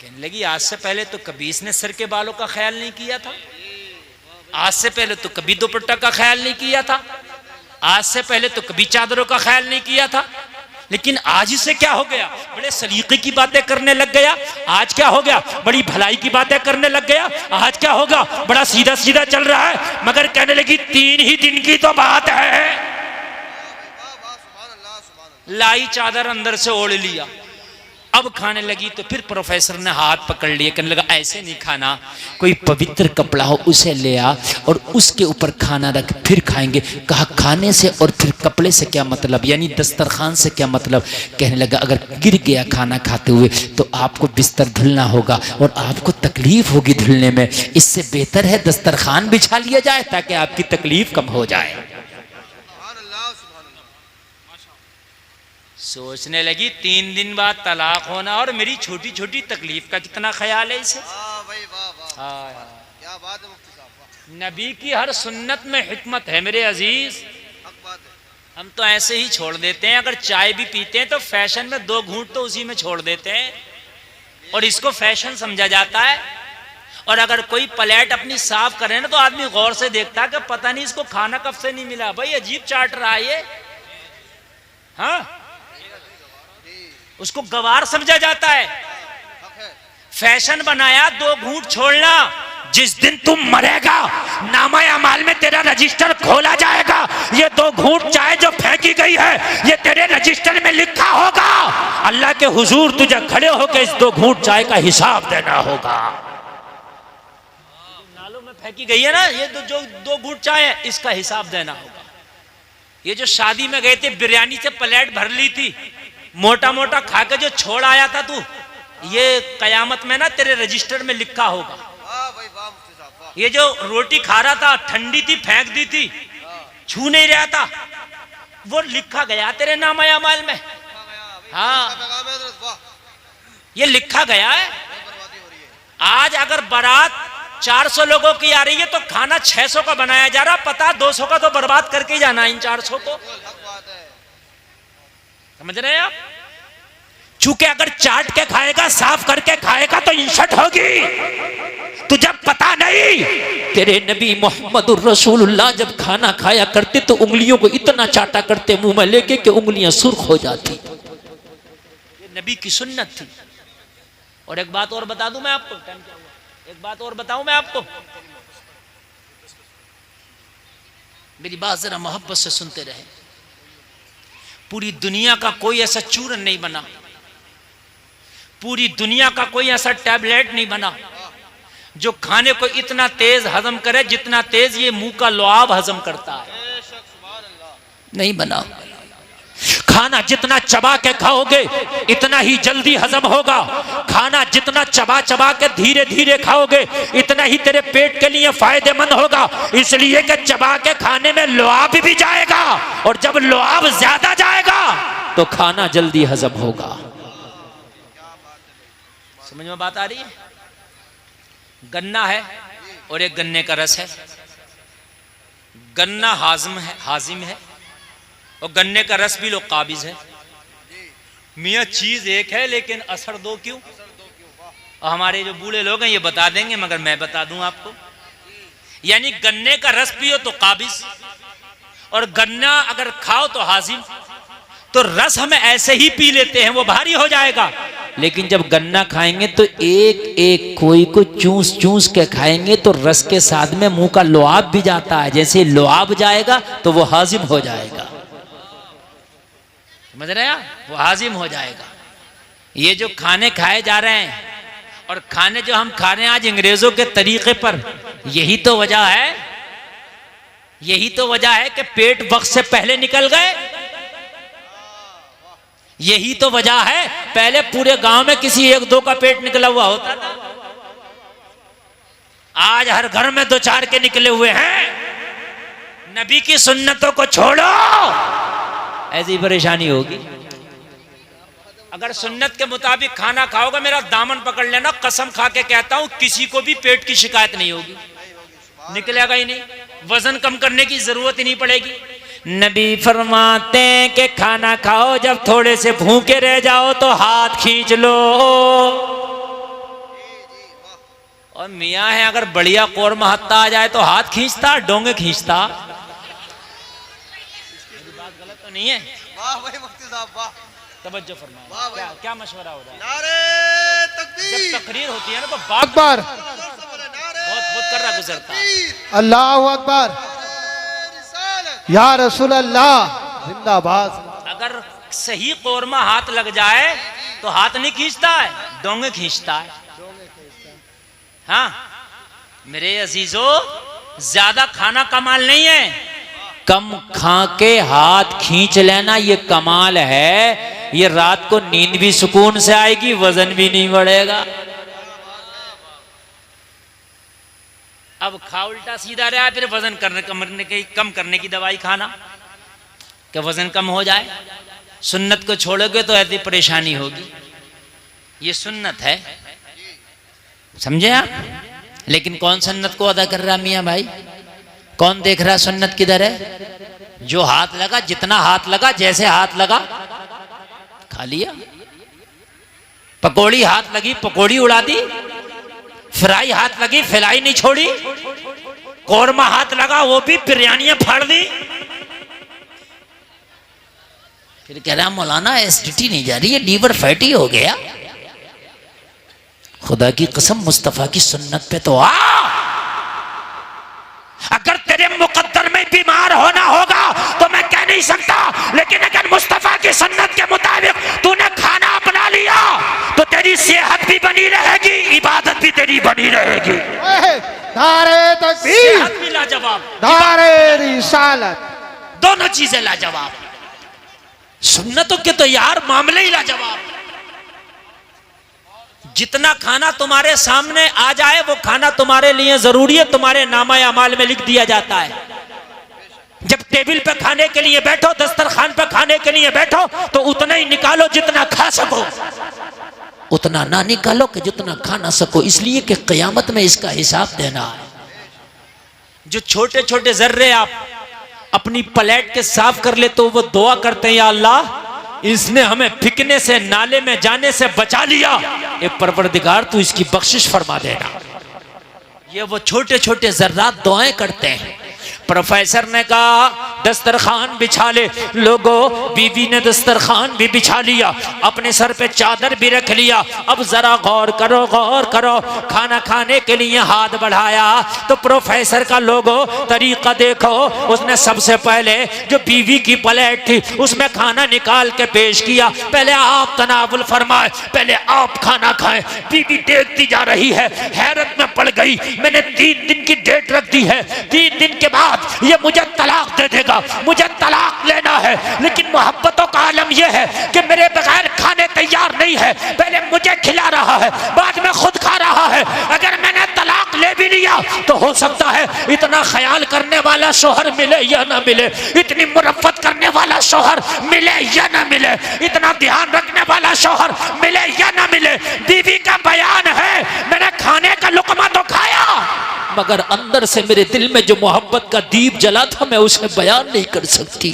कहने लगी आज से पहले तो कभी इसने सर के बालों का ख्याल नहीं किया था, आज से पहले तो कभी दुपट्टा का ख्याल नहीं किया था, आज से पहले तो कभी चादरों का ख्याल नहीं किया था, लेकिन आज इसे क्या हो गया, बड़े सलीके की बातें करने लग गया। आज क्या हो गया, बड़ी भलाई की बातें करने लग गया। आज क्या होगा, बड़ा सीधा सीधा चल रहा है। मगर कहने लगी 3 ही दिन की तो बात है। लाई चादर अंदर से ओढ़ लिया, अब खाने लगी तो फिर प्रोफेसर ने हाथ पकड़ लिया, कहने लगा ऐसे नहीं खाना, कोई पवित्र कपड़ा हो उसे ले आ और उसके ऊपर खाना रख फिर खाएंगे। कहा खाने से और फिर कपड़े से क्या मतलब, यानी दस्तरखान से क्या मतलब। कहने लगा अगर गिर गया खाना खाते हुए तो आपको बिस्तर धुलना होगा और आपको तकलीफ होगी धुलने में, इससे बेहतर है दस्तरखान बिछा लिया जाए ताकि आपकी तकलीफ कम हो जाए। सोचने लगी 3 दिन बाद तलाक होना और मेरी छोटी छोटी तकलीफ का कितना ख्याल है इसे। क्या बात है मुफ्ती साहब। नबी की हर सुन्नत में हिकमत है मेरे अजीज। हम तो ऐसे ही छोड़ देते हैं, अगर चाय भी पीते हैं तो फैशन में 2 घूंट तो उसी में छोड़ देते हैं और इसको फैशन समझा जाता है। और अगर कोई प्लेट अपनी साफ करे ना तो आदमी गौर से देखता है कि पता नहीं इसको खाना कब से नहीं मिला, भाई अजीब चाट रहा है ये। हाँ, उसको गवार समझा जाता है। फैशन बनाया 2 घूंट छोड़ना, जिस दिन तुम मरेगा नामा अमाल में तेरा रजिस्टर खोला जाएगा। ये 2 घूंट चाय जो फेंकी गई है ये तेरे रजिस्टर में लिखा होगा। अल्लाह के हुजूर तुझे खड़े होकर इस 2 घूंट चाय का हिसाब देना होगा। नालों में फेंकी गई है ना ये जो 2 घूंट चाय है, इसका हिसाब देना होगा। ये जो शादी में गए थे बिरयानी से प्लेट भर ली थी, मोटा मोटा खा के जो छोड़ आया था तू, ये कयामत में ना तेरे रजिस्टर में लिखा होगा। ये जो रोटी खा रहा था ठंडी थी फेंक दी थी, छू नहीं रहा था, वो लिखा गया तेरे नामा अमाल में। हाँ, ये लिखा गया है। आज अगर बारात 400 लोगों की आ रही है तो खाना 600 का बनाया जा रहा, पता 200 का तो बर्बाद करके ही जाना इन 400 को। समझ रहे हैं आप। चूंकि अगर चाट के खाएगा साफ करके खाएगा तो इंसल्ट होगी। तुझे पता नहीं तेरे नबी मोहम्मद रसूलुल्लाह जब खाना खाया करते तो उंगलियों को इतना चाटा करते मुंह में लेके कि उंगलियां सुर्ख हो जाती। ये नबी की सुन्नत थी। और एक बात और बता दूं मैं आपको, एक बात और बताऊं मैं आपको, मेरी बात जरा मोहब्बत से सुनते रहे। पूरी दुनिया का कोई ऐसा चूरन नहीं बना, पूरी दुनिया का कोई ऐसा टैबलेट नहीं बना जो खाने को इतना तेज हजम करे जितना तेज ये मुंह का लुआब हजम करता है। नहीं बना। खाना जितना चबा के खाओगे इतना ही जल्दी हजम होगा। खाना जितना चबा चबा के धीरे धीरे खाओगे इतना ही तेरे पेट के लिए फायदेमंद होगा। इसलिए कि चबा के खाने में लुआब भी जाएगा और जब लुआब ज्यादा जाएगा तो खाना जल्दी हजम होगा। समझ में बात आ रही है। गन्ना है और एक गन्ने का रस है। गन्ना हाजिम है और गन्ने का रस भी लोग काबिज है। मियाँ चीज एक है लेकिन असर 2 क्यों। और हमारे जो बूढ़े लोग हैं ये बता देंगे मगर मैं बता दूं आपको, यानी गन्ने का रस पियो तो काबिज और गन्ना अगर खाओ तो हाजिम, तो रस हम ऐसे ही पी लेते हैं, वो भारी हो जाएगा। लेकिन जब गन्ना खाएंगे तो एक एक कोई को चूस चूस के खाएंगे तो रस के साथ में मुंह का लुआब भी जाता है, जैसे लुआब जाएगा तो वो हाजिम हो जाएगा। समझ रहे हैं? वो हाजिम हो जाएगा। ये जो खाने खाए जा रहे हैं और खाने जो हम खा रहे हैं आज अंग्रेजों के तरीके पर, यही तो वजह है, यही तो वजह है कि पेट वक्त से पहले निकल गए। यही तो वजह है, पहले पूरे गांव में किसी एक दो का पेट निकला हुआ होता था, आज हर घर में दो चार के निकले हुए हैं। नबी की सुन्नतों को छोड़ो, ऐसी परेशानी होगी। अगर सुन्नत के मुताबिक खाना खाओगे, मेरा दामन पकड़ लेना, कसम खा के कहता हूं किसी को भी पेट की शिकायत नहीं होगी, निकलेगा ही नहीं, वजन कम करने की जरूरत ही नहीं पड़ेगी। नबी फरमाते हैं कि खाना खाओ, जब थोड़े से भूखे रह जाओ तो हाथ खींच लो। और मियाँ है, अगर बढ़िया कोरमा हत्ता आ जाए तो हाथ खींचता, डोंगे खींचता। बात गलत तो नहीं है? वाह भाई मुफ्ती साहब, वाह, तवज्जो फरमाएं। क्या क्या मशवरा हो रहा है? नारे तकबीर। जब तकरीर होती है ना तो बात अकबर बहुत कर रहा गुजरता। अल्लाहु अकबर, या रसूल अल्लाह जिंदाबाद। अगर सही कोरमा हाथ लग जाए तो हाथ नहीं खींचता है, डोंगे खींचता है। हाँ मेरे अजीजों, ज्यादा खाना कमाल नहीं है, कम खा के हाथ खींच लेना ये कमाल है। ये रात को नींद भी सुकून से आएगी, वजन भी नहीं बढ़ेगा। अब खा उल्टा सीधा रहा, फिर वजन कम करने की दवाई खाना कि वजन कम हो जाए। सुन्नत को छोड़ोगे तो ऐसी परेशानी होगी। ये सुन्नत है, समझे आप? लेकिन कौन सुन्नत को अदा कर रहा मियाँ भाई? कौन देख रहा सुन्नत किधर है? जो हाथ लगा, जितना हाथ लगा, जैसे हाथ लगा खा लिया। पकौड़ी हाथ लगी, पकौड़ी उड़ा दी। फ्राई हाथ लगी, फ्राई नहीं छोड़ी। कोरमा हाथ लगा, वो भी बिरयानियां फाड़ दी। फिर कह रहा मौलाना एसिडिटी नहीं जा रही है, लीवर फैटी हो गया। खुदा की कसम, मुस्तफा की सुन्नत पे तो आ। अगर तेरे मुकद्दर में बीमार होना होगा तो मैं कह नहीं सकता, लेकिन अगर मुस्तफा की सुन्नत के मुताबिक तूने खाना अपना लिया तो तेरी सेहत भी बनी रहेगी, इबादत भी तेरी बनी रहेगी। नारे तकबीर, सेहत भी लाजवाब, नारे रिसालत, दोनों चीजें लाजवाब। सुन्नतों के तो यार मामले ही लाजवाब। जितना खाना तुम्हारे सामने आ जाए वो खाना तुम्हारे लिए जरूरी है, तुम्हारे नामा अमाल में लिख दिया जाता है। जब टेबल पे खाने के लिए बैठो, दस्तरखान पे खाने के लिए बैठो तो उतना ही निकालो जितना खा सको, उतना ना निकालो कि जितना खा ना सको, इसलिए कि क़यामत में इसका हिसाब देना है। जो छोटे छोटे जर्रे आप अपनी प्लेट के साफ कर ले तो वो दुआ करते हैं, या अल्लाह इसने हमें फिकने से, नाले में जाने से बचा लिया, ये परवरदिगार तू इसकी बख्शिश फरमा देना। ये वो छोटे छोटे जर्रात दुआएं करते हैं। प्रोफेसर ने कहा दस्तरखान बिछा ले। लोगों, बीवी ने दस्तरखान भी बिछा लिया, अपने सर पे चादर भी रख लिया। अब जरा गौर करो, गौर करो। खाना खाने के लिए हाथ बढ़ाया तो प्रोफेसर का लोगों तरीका देखो। उसने सबसे पहले जो बीवी की प्लेट थी उसमें खाना निकाल के पेश किया। पहले आप तनावुल फरमाए, पहले आप खाना खाएं। बीवी देखती जा रही है, हैरत में पड़ गई। मैंने 3 दिन की डेट रख दी है, 3 दिन के बाद ये मुझे तलाक दे देगा, मुझे तलाक लेना है। लेकिन मोहब्बतों का आलम यह है कि मेरे बगैर खाने तैयार नहीं है, पहले मुझे खिला रहा है, बाद में खुद खा रहा है। अगर मैंने तलाक ले भी लिया तो हो सकता है इतना ख्याल करने वाला शोहर मिले या ना मिले, इतनी मुरफ़्फ़त करने वाला शोहर मिले या ना मिले, इतना ध्यान रखने वाला शोहर मिले या ना मिले। बीवी का बयान है, मैंने खाने का लुक़मा तो खाया, मगर अंदर से मेरे दिल में जो मोहब्बत का दीप जला था मैं उसे बयान नहीं कर सकती।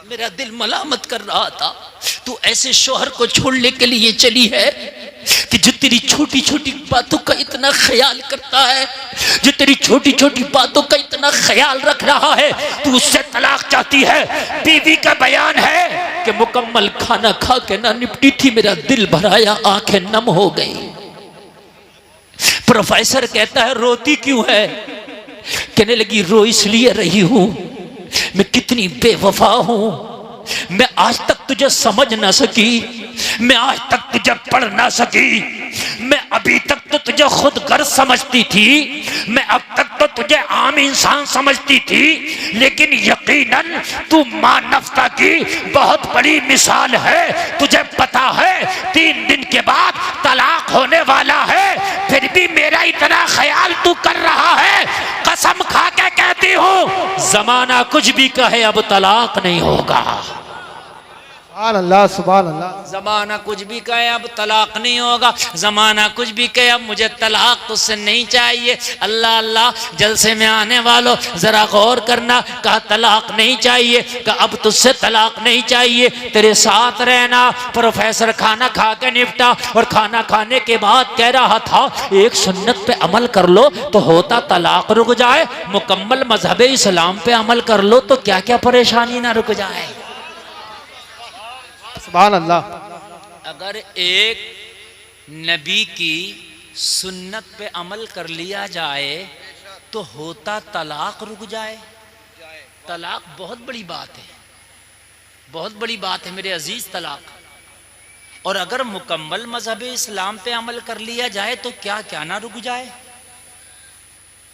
मेरा दिल मलामत कर रहा था, तू ऐसे शोहर को छोड़ने के लिए चली है कि जो तेरी छोटी छोटी बातों का इतना ख्याल करता है, जो तेरी छोटी छोटी बातों का इतना ख्याल रख रहा है, तू उससे तलाक चाहती है। बीवी का बयान है कि मुकम्मल खाना खा के ना निपटी थी, मेरा दिल भराया, आंखें नम हो गई। प्रोफेसर कहता है रोती क्यों है? कहने लगी रो इसलिए रही हूं, मैं कितनी बेवफा हूं, मैं आज तक तुझे समझ ना सकी, मैं आज तक तुझे पढ़ ना सकी, मैं अभी तक तो तुझे खुद गर्ज समझती थी, मैं अब तक तो तुझे आम इंसान समझती थी, लेकिन यकीनन तू मानवता की बहुत बड़ी मिसाल है। तुझे पता है 3 दिन के बाद तलाक होने वाला है, फिर भी मेरा इतना ख्याल तू कर रहा है। कसम खा के कहती हूं जमाना कुछ भी कहे अब तलाक नहीं होगा। सुभान अल्लाह, सुभान अल्लाह। जमाना कुछ भी कहे अब तलाक नहीं होगा, जमाना कुछ भी कहे अब मुझे तलाक तुझसे नहीं चाहिए। अल्लाह अल्लाह, जलसे में आने वालों जरा गौर करना, कहा तलाक नहीं चाहिए, कहा अब तुझसे तलाक नहीं चाहिए, तेरे साथ रहना। प्रोफेसर खाना खा के निपटा और खाना खाने के बाद कह रहा था एक सुन्नत पे अमल कर लो तो होता तलाक रुक जाए, मुकम्मल मजहब इस्लाम पे अमल कर लो तो क्या क्या परेशानी ना रुक जाए। सुभान अल्लाह। अगर एक नबी की सुन्नत पे अमल कर लिया जाए तो होता तलाक रुक जाए। तलाक बहुत बड़ी बात है, बहुत बड़ी बात है मेरे अजीज, तलाक। और अगर मुकम्मल मजहब इस्लाम पे अमल कर लिया जाए तो क्या क्या ना रुक जाए।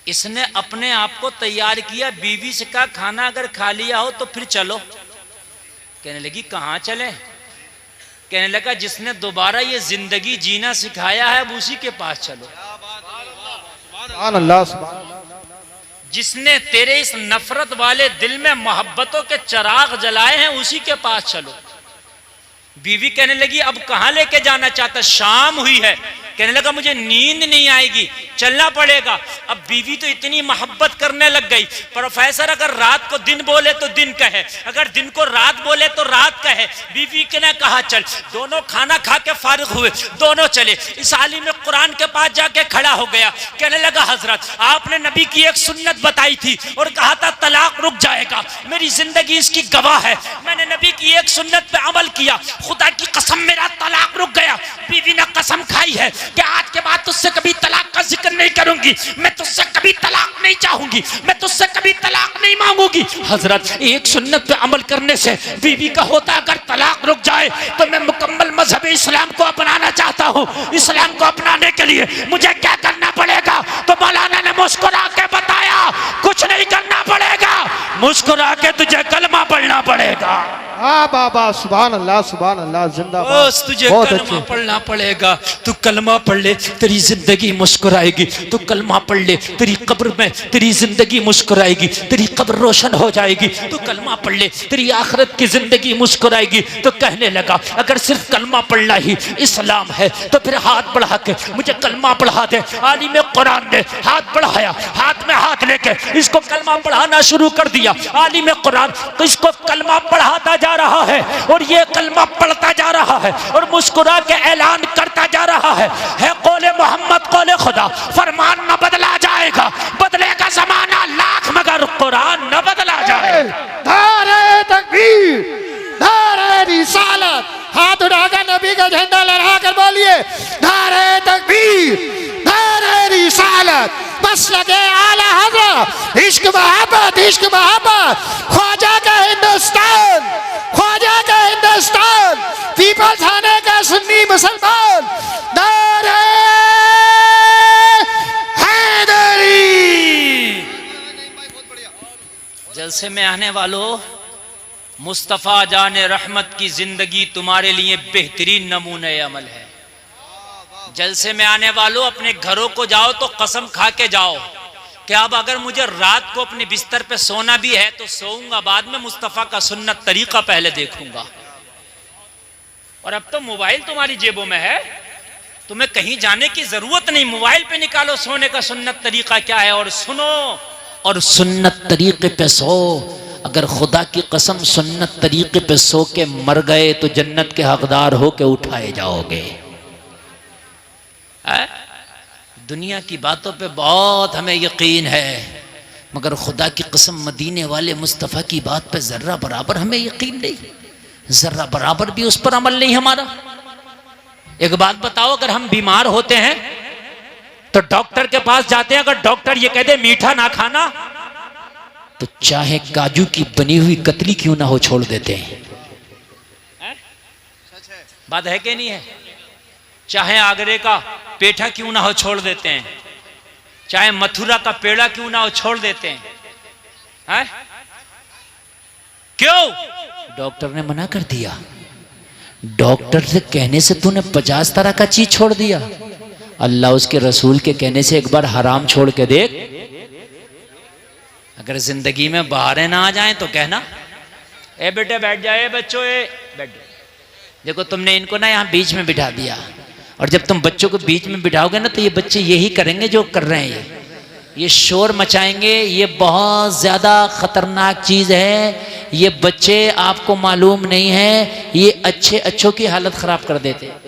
इसने अपने आप को तैयार किया, बीवी से कहा खाना अगर खा लिया हो तो फिर चलो। कहने लगी कहाँ चले? कहने लगा जिसने दोबारा ये जिंदगी जीना सिखाया है अब उसी के पास चलो। सुभान अल्लाह, सुभान अल्लाह। जिसने तेरे इस नफरत वाले दिल में मोहब्बतों के चिराग जलाए हैं उसी के पास चलो। बीवी कहने लगी अब कहाँ लेके जाना चाहता? शाम हुई है। कहने लगा मुझे नींद नहीं आएगी, चलना पड़ेगा। अब बीवी तो इतनी मोहब्बत करने लग गई। प्रोफेसर अगर रात को दिन बोले तो दिन कहे, अगर दिन को रात बोले तो रात कहे। बीवी ने कहा चल। दोनों खाना खा के फारिग हुए, दोनों चले। इस आलिम कुरान के पास जाके खड़ा हो गया, कहने लगा हजरत आपने नबी की एक सुन्नत बताई थी और कहा था तलाक रुक जाएगा, मेरी जिंदगी इसकी गवाह है। मैंने नबी की एक सुन्नत पे अमल किया, खुदा की कसम मेरा तलाक रुक गया। बीवी ने कसम खाई है कि आज के बाद तुझसे कभी तलाक का जिक्र नहीं करूंगी, मैं तुझसे कभी तलाक नहीं चाहूंगी, मैं तुझसे कभी तलाक नहीं मांगूंगी। हजरत एक सुन्नत पे अमल करने से बीवी का होता अगर तलाक रुक जाए तो मैं मुकम्मल मजहब इस्लाम को अपनाना चाहता हूँ। इस्लाम को अपनाने के लिए मुझे क्या करना पड़ेगा? तो मौलाना ने मुस्कुरा के बताया कुछ नहीं करना पड़ेगा, मुस्कुरा के तुझे कलमा पढ़ना पड़ेगा। हाँ बाबा, सुभान अल्लाह, सुभान अल्लाह, जिंदाबाद। तुझे बहुत कलमा अच्छे। पढ़ना पड़ेगा। तू कलमा पढ़ ले तेरी जिंदगी मुस्कुराएगी, तू कलमा पढ़ ले तेरी कब्र में तेरी जिंदगी मुस्कुराएगी, तेरी कब्र रोशन हो जाएगी। तू कलमा पढ़ ले तेरी आखिरत की जिंदगी मुस्कुराएगी। तो कहने लगा अगर सिर्फ कलमा पढ़ना ही इस्लाम है तो फिर हाथ बढ़ा के मुझे कलमा पढ़ा दे। आलिम कुरान ने हाथ बढ़ाया, हाथ में हाथ लेके इसको कलमा पढ़ाना शुरू कर दिया। आलिम कुरान इसको कलमा पढ़ाता जा रहा है और ये कलमा पढ़ता जा रहा है और मुस्कुरा के ऐलान करता जा रहा है कौले मोहम्मद कौले खुदा, फरमान न बदला जाएगा, बदलेगा जमाना लाख मगर कुरान न बदला जाए। नारे तकबीर, नारे रिसालत। हाथ उठाकर नबी का झंडा लहराकर बोलिए नारे तकबीर, नारे रिसालत। बस लगे आला हज़रत, इश्क मोहब्बत, इश्क मोहब्बत। ख्वाजा का हिंदुस्तान, ख्वाजा का हिंदुस्तान, पीपल्स थाने का सुन्नी मुसलमान। नारे हैदरी। जलसे में आने वालों, मुस्तफ़ा जाने रहमत की जिंदगी तुम्हारे लिए बेहतरीन नमूने अमल है। जलसे में आने वालों, अपने घरों को जाओ तो कसम खा के जाओ कि अब अगर मुझे रात को अपने बिस्तर पे सोना भी है तो सोऊंगा, बाद में मुस्तफ़ा का सुन्नत तरीका पहले देखूंगा। और अब तो मोबाइल तुम्हारी जेबों में है, तुम्हें कहीं जाने की जरूरत नहीं, मोबाइल पे निकालो सोने का सुन्नत तरीका क्या है और सुनो और सुन्नत तरीके पे सो। अगर खुदा की कसम सुन्नत तरीके पे सो के मर गए तो जन्नत के हकदार हो के उठाए जाओगे। दुनिया की बातों पे बहुत हमें यकीन है, मगर खुदा की कसम मदीने वाले मुस्तफ़ा की बात पे जर्रा बराबर हमें यकीन नहीं, जर्रा बराबर भी उस पर अमल नहीं हमारा। एक बात बताओ, अगर हम बीमार होते हैं तो डॉक्टर के पास जाते हैं, अगर डॉक्टर ये कह दे मीठा ना खाना, तो चाहे काजू की बनी हुई कतली क्यों ना हो छोड़ देते हैं। बात है कि नहीं है? चाहे आगरे का पेठा क्यों ना हो छोड़ देते हैं, चाहे मथुरा का पेड़ा क्यों ना हो छोड़ देते हैं। क्यों? डॉक्टर ने मना कर दिया। डॉक्टर से कहने से तूने 50 तरह का चीज छोड़ दिया, अल्लाह उसके रसूल के कहने से एक बार हराम छोड़ के देख। अगर जिंदगी में बाहरें ना आ जाएं तो कहना, ए बेटे बैठ जाए, बच्चों ए बैठ जाए। देखो तुमने इनको ना यहाँ बीच में बिठा दिया, और जब तुम बच्चों को बीच में बिठाओगे ना तो ये बच्चे यही करेंगे जो कर रहे हैं, ये शोर मचाएंगे। ये बहुत ज़्यादा खतरनाक चीज़ है। ये बच्चे आपको मालूम नहीं है, ये अच्छों की हालत ख़राब कर देते हैं।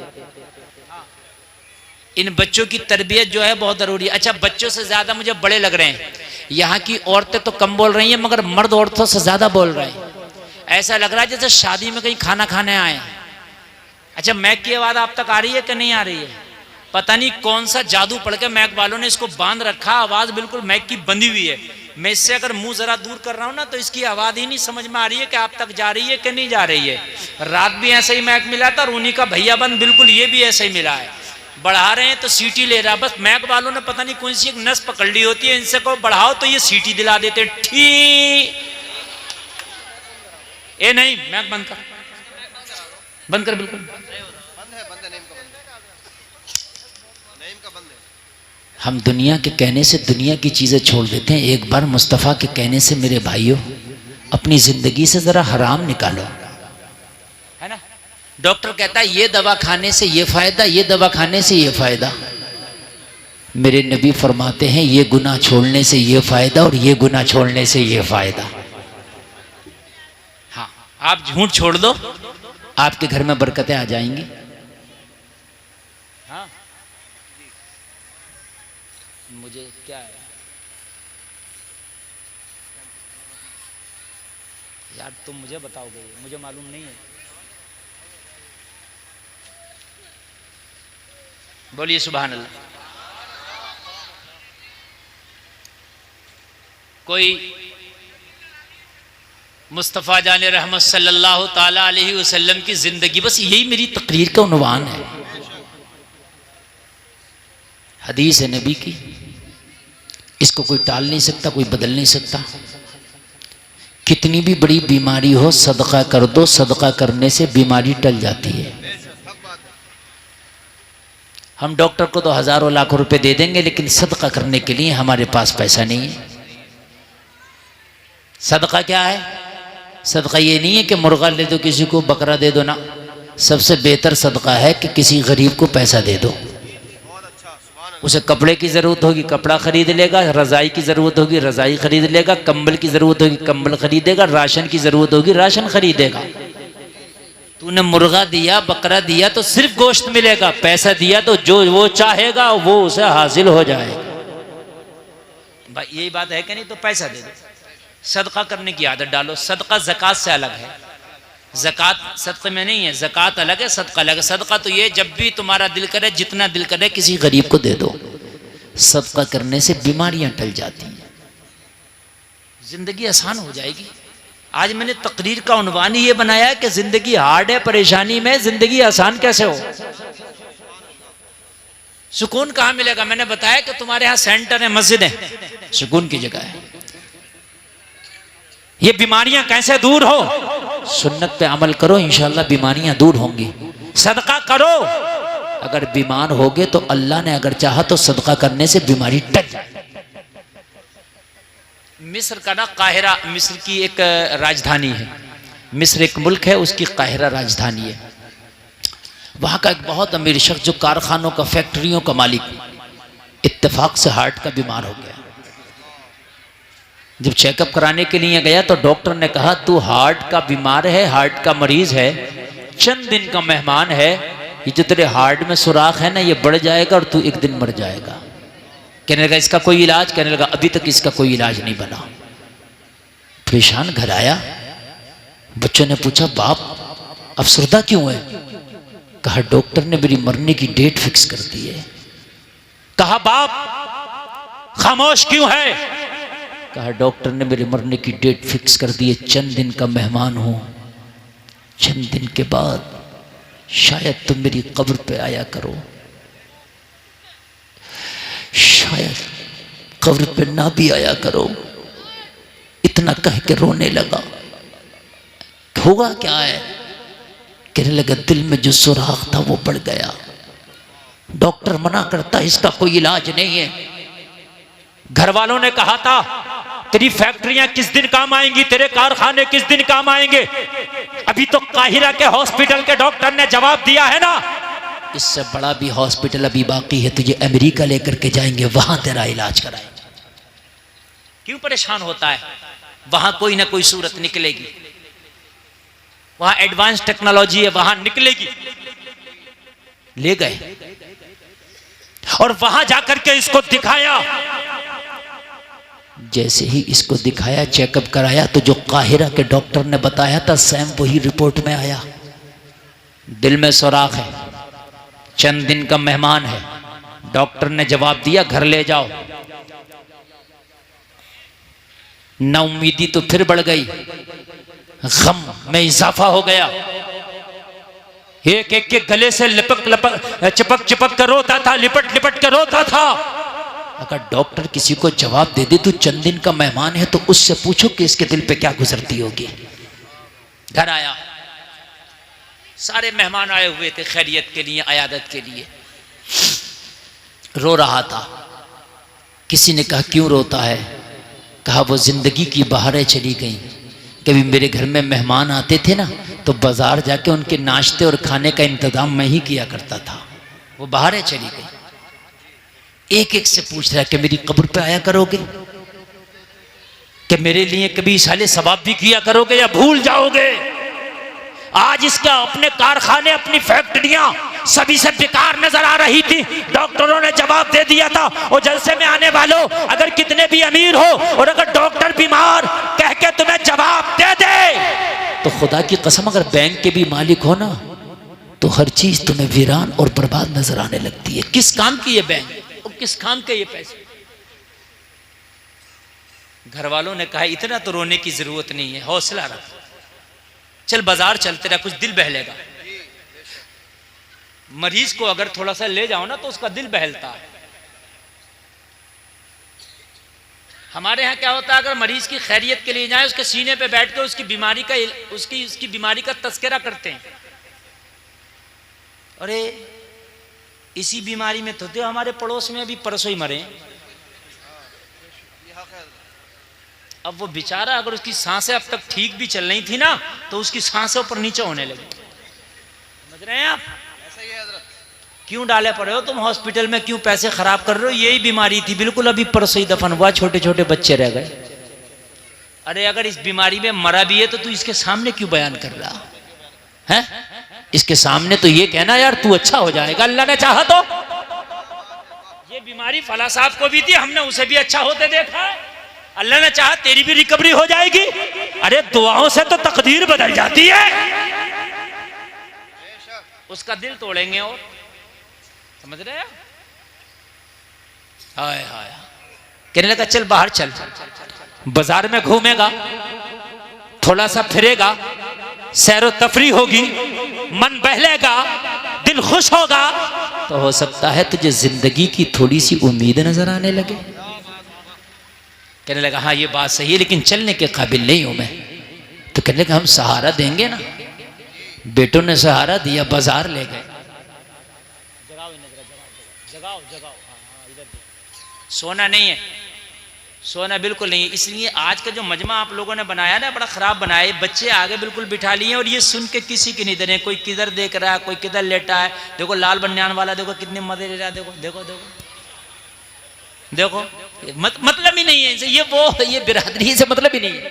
इन बच्चों की तरबियत जो है बहुत ज़रूरी है। अच्छा, बच्चों से ज़्यादा मुझे बड़े लग रहे हैं। यहाँ की औरतें तो कम बोल रही हैं, मगर मर्द औरतों से ज़्यादा बोल रहे हैं। ऐसा लग रहा है जैसे शादी में कहीं खाना खाने आए। अच्छा, मैक की आवाज़ आप तक आ रही है कि नहीं आ रही है? पता नहीं कौन सा जादू पड़ के मैक वालों ने इसको बांध रखा, आवाज़ बिल्कुल मैक की बंधी हुई है। मैं इससे अगर मुंह ज़रा दूर कर रहा हूँ ना तो इसकी आवाज़ ही नहीं समझ में आ रही है कि आप तक जा रही है कि नहीं जा रही है। रात भी ऐसे ही मैक मिला था, और उन्हीं का भैया बंद बिल्कुल ये भी ऐसे ही मिला है। बढ़ा रहे हैं तो सीटी ले रहा, बस मैक वालों ने पता नहीं कौन सी एक नस पकड़ ली होती है, इनसे को बढ़ाओ तो ये सीटी दिला देते। ठीक, ए नहीं, मैक बंद कर, बंद कर, बिल्कुल हम दुनिया के कहने से दुनिया की चीज़ें छोड़ देते हैं। एक बार मुस्तफ़ा के कहने से मेरे भाइयों अपनी ज़िंदगी से ज़रा हराम निकालो, है ना। डॉक्टर कहता है ये दवा खाने से ये फ़ायदा, ये दवा खाने से ये फ़ायदा। मेरे नबी फरमाते हैं ये गुनाह छोड़ने से ये फ़ायदा और ये गुनाह छोड़ने से ये फ़ायदा। हाँ, आप झूठ छोड़ दो, आपके घर में बरकतें आ जाएंगी। हाँ, मुझे क्या है यार, तुम मुझे बताओगे, मुझे मालूम नहीं है। बोलिए सुभान अल्लाह। कोई मुस्तफ़ा जाने रहमत सल्लल्लाहु ताला अलैहि वसल्लम की जिंदगी, बस यही मेरी तकरीर का उन्वान है। हदीस है नबी की, इसको कोई टाल नहीं सकता, कोई बदल नहीं सकता। कितनी भी बड़ी बीमारी हो सदका कर दो, सदका करने से बीमारी टल जाती है। हम डॉक्टर को तो हजारों लाखों रुपए दे देंगे, लेकिन सदका करने के लिए हमारे पास पैसा नहीं है। सदका क्या है? सदका ये नहीं है कि मुर्गा ले दो किसी को, बकरा दे दो ना। सबसे बेहतर सदका है कि किसी गरीब को पैसा दे दो। उसे कपड़े की ज़रूरत होगी कपड़ा खरीद लेगा, रज़ाई की ज़रूरत होगी रज़ाई खरीद लेगा, कंबल की ज़रूरत होगी कंबल खरीदेगा, राशन की ज़रूरत होगी राशन खरीदेगा। तूने मुर्गा दिया, बकरा दिया तो सिर्फ गोश्त मिलेगा, पैसा दिया तो जो वो चाहेगा वो उसे हासिल हो जाएगा। भाई यही बात है कि नहीं? तो पैसा दे दो, सदका करने की आदत डालो। सदका ज़कात से अलग है, ज़कात सदक़े में नहीं है, ज़कात अलग है, सदका अलग है। सदका तो ये जब भी तुम्हारा दिल करे, जितना दिल करे किसी गरीब को दे दो। सदका करने से बीमारियां टल जाती हैं, जिंदगी आसान हो जाएगी। आज मैंने तकरीर का उन्वान ही ये बनाया है कि जिंदगी हार्ड है, परेशानी में, जिंदगी आसान कैसे हो। सुकून कहाँ मिलेगा? मैंने बताया कि तुम्हारे यहाँ सेंटर है, मस्जिद है, सुकून की जगह है। ये बीमारियां कैसे दूर हो? सुन्नत पे अमल करो, इंशाल्लाह बीमारियां दूर होंगी। सदका करो, अगर बीमार होगे तो अल्लाह ने अगर चाहा तो सदका करने से बीमारी टल जाए। मिस्र का ना काहिरा, मिस्र की एक राजधानी है, मिस्र एक मुल्क है, उसकी काहिरा राजधानी है। वहाँ का एक बहुत अमीर शख्स जो कारखानों का, फैक्ट्रियों का मालिक, इत्तेफाक से हार्ट का बीमार हो गया। जब चेकअप कराने के लिए गया तो डॉक्टर ने कहा तू हार्ट का बीमार है, हार्ट का मरीज है, चंद दिन का मेहमान है, ये जो तेरे हार्ट में सुराख है ना, ये बढ़ जाएगा और तू एक दिन मर जाएगा। कहने लगा इसका कोई इलाज? कहने लगा अभी तक इसका कोई इलाज नहीं बना। परेशान घर आया, बच्चों ने पूछा बाप अफसरदा क्यों है? कहा डॉक्टर ने मेरी मरने की डेट फिक्स कर दी है। कहा बाप खामोश क्यों है? कहा डॉक्टर ने मेरे मरने की डेट फिक्स कर दी है, चंद दिन का मेहमान हूं, चंद दिन के बाद शायद तुम मेरी कब्र पे आया करो, शायद कब्र पे ना भी आया करो। इतना कह के रोने लगा। होगा क्या है? कहने लगा दिल में जो सुराख था वो बढ़ गया। डॉक्टर मना करता इसका कोई इलाज नहीं है। घर वालों ने कहा था तेरी फैक्ट्रियां किस दिन काम आएंगी, तेरे कारखाने किस दिन काम आएंगे? अभी तो काहिरा के हॉस्पिटल के डॉक्टर ने जवाब दिया है ना, इससे बड़ा भी हॉस्पिटल अभी बाकी है, तुझे अमेरिका लेकर के जाएंगे, वहां तेरा इलाज कराएंगे। क्यों परेशान होता है? वहां कोई ना कोई सूरत निकलेगी, वहां एडवांस टेक्नोलॉजी है, वहां निकलेगी। ले गए और वहां जाकर के इसको दिखाया। जैसे ही इसको दिखाया, चेकअप कराया, तो जो काहिरा के डॉक्टर ने बताया था सेम वही रिपोर्ट में आया। दिल में सुराख है, चंद दिन का मेहमान है। डॉक्टर ने जवाब दिया घर ले जाओ। नाउमीदी तो फिर बढ़ गई, गम में इजाफा हो गया। एक एक के गले से चिपक चिपक कर रोता था, लिपट लिपट कर रोता था। अगर डॉक्टर किसी को जवाब दे दे तो चंद दिन का मेहमान है, तो उससे पूछो कि इसके दिल पे क्या गुजरती होगी। घर आया, सारे मेहमान आए हुए थे खैरियत के लिए, अयादत के लिए। रो रहा था। किसी ने कहा क्यों रोता है? कहा वो जिंदगी की बहारें चली गई। कभी मेरे घर में मेहमान आते थे ना, तो बाजार जाके उनके नाश्ते और खाने का इंतजाम मैं ही किया करता था। वो बहारें चली गई। एक एक से पूछ रहा है कि मेरी कब्र पे आया करोगे, कि मेरे लिए कभी साले सवाब भी किया करोगे या भूल जाओगे? आज इसका अपने कारखाने, अपनी फैक्ट्रियां सभी से बेकार नजर आ रही थी। डॉक्टरों ने जवाब दे दिया था, और जलसे में आने वालों अगर कितने भी अमीर हो और अगर डॉक्टर बीमार कह के तुम्हें जवाब दे दे, तो खुदा की कसम अगर बैंक के भी मालिक हो ना, तो हर चीज तुम्हें वीरान और बर्बाद नजर आने लगती है। किस काम की ये बैंक और किस काम के ये पैसे? घर वालों ने कहा इतना तो रोने की जरूरत नहीं है, हौसला रख, चल बाजार चलते रहा, कुछ दिल बहलेगा। मरीज को अगर थोड़ा सा ले जाओ ना तो उसका दिल बहलता है। हमारे यहाँ क्या होता है, अगर मरीज की खैरियत के लिए जाए, उसके सीने पे बैठ कर उसकी बीमारी का उसकी बीमारी का तस्करा करते हैं। अरे इसी बीमारी में तो हमारे पड़ोस में अभी परसों ही मरे। अब वो बेचारा, अगर उसकी सांसें अब तक ठीक भी चल रही थी ना, तो उसकी सांसें ऊपर नीचे होने लगी। समझ रहे हैं आप? क्यों डाले पड़े हो तुम हॉस्पिटल में, क्यों पैसे खराब कर रहे हो? यही बीमारी थी, बिल्कुल अभी परसों ही दफन हुआ, छोटे छोटे बच्चे रह गए। अरे अगर इस बीमारी में मरा भी है तो तू इसके सामने क्यों बयान कर रहा है? इसके सामने तो ये कहना यार तू अच्छा हो जाएगा, अल्लाह ने चाहा तो। ये बीमारी फला साहब को भी थी, हमने उसे भी अच्छा होते देखा, अल्लाह ने चाहा तेरी भी रिकवरी हो जाएगी। अरे दुआओं से तो तकदीर बदल जाती है। उसका दिल तोड़ेंगे और, समझ रहे हैं? हाय हाय, कहने लगा चल बाहर चल, बाजार में घूमेगा, थोड़ा सा फिरेगा, सैरो तफरी होगी, मन बहलेगा, दिल खुश होगा, तो हो सकता है तुझे जिंदगी की थोड़ी सी उम्मीद नजर आने लगे। कहने लगा हाँ ये बात सही है, लेकिन चलने के काबिल नहीं हूं मैं। तो कहने लगा हम सहारा देंगे ना। बेटों ने सहारा दिया, बाजार ले गए। जगाओ जगाओ, सोना नहीं है, सोना बिल्कुल नहीं है। इसलिए आज का जो मजमा आप लोगों ने बनाया ना, बड़ा खराब बनाया। बच्चे आगे बिल्कुल बिठा लिए और ये सुन के किसी की नहीं दे रहे, कोई किधर देख रहा है, कोई किधर लेटा है। देखो लाल बनियान वाला देखो कितने मजे ले रहा है, देखो देखो देखो देखो, मतलब ही नहीं है इनसे, ये बिरादरी से मतलब ही नहीं है।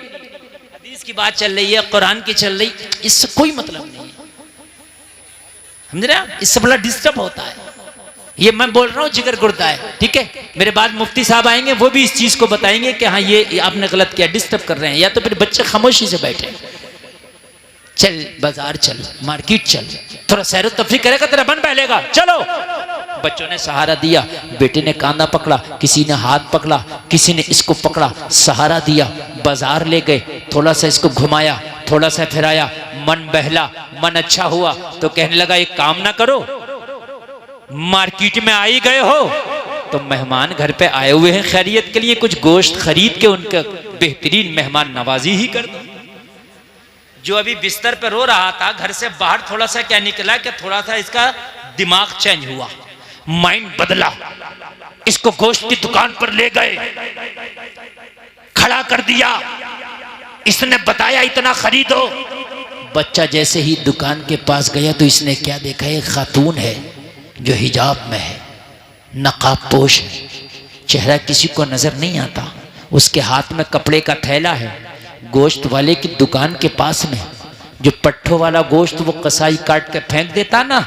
हदीस की बात चल रही है, कुरान की चल रही, इससे कोई मतलब नहीं है। समझ रहे हैं? इससे बड़ा डिस्टर्ब होता है। ये मैं बोल रहा हूँ जिगर गुर्दा है, ठीक है। मेरे बाद मुफ्ती साहब आएंगे, वो भी इस चीज को बताएंगे कि हाँ ये आपने गलत किया, डिस्टर्ब कर रहे हैं। या तो फिर बच्चे खामोशी से बैठे, चल बाजार चल, मार्केट चल, थोड़ा सैर तफरी करेगा तेरा मन बहलेगा, चलो। बच्चों ने सहारा दिया, बेटे ने कांधा पकड़ा, किसी ने हाथ पकड़ा, किसी ने इसको पकड़ा, सहारा दिया, बाजार ले गए, थोड़ा सा इसको घुमाया, थोड़ा सा फिराया, मन बहला, मन अच्छा हुआ तो कहने लगा एक काम ना करो, मार्केट में आ ही गए हो तो मेहमान घर पे आए हुए हैं खैरियत के लिए, कुछ गोश्त खरीद के उनका बेहतरीन मेहमान नवाजी ही कर दो। जो अभी बिस्तर पे रो रहा था, घर से बाहर थोड़ा सा क्या निकला कि थोड़ा सा इसका दिमाग चेंज हुआ, माइंड बदला, इसको गोश्त की दुकान पर ले गए, खड़ा कर दिया, इसने बताया इतना खरीदो। बच्चा जैसे ही दुकान के पास गया तो इसने क्या देखा, एक खातून है जो हिजाब में है, नकाब पोश है, चेहरा किसी को नजर नहीं आता, उसके हाथ में कपड़े का थैला है। गोश्त वाले की दुकान के पास में जो पट्ठों वाला गोश्त वो कसाई काट के फेंक देता ना,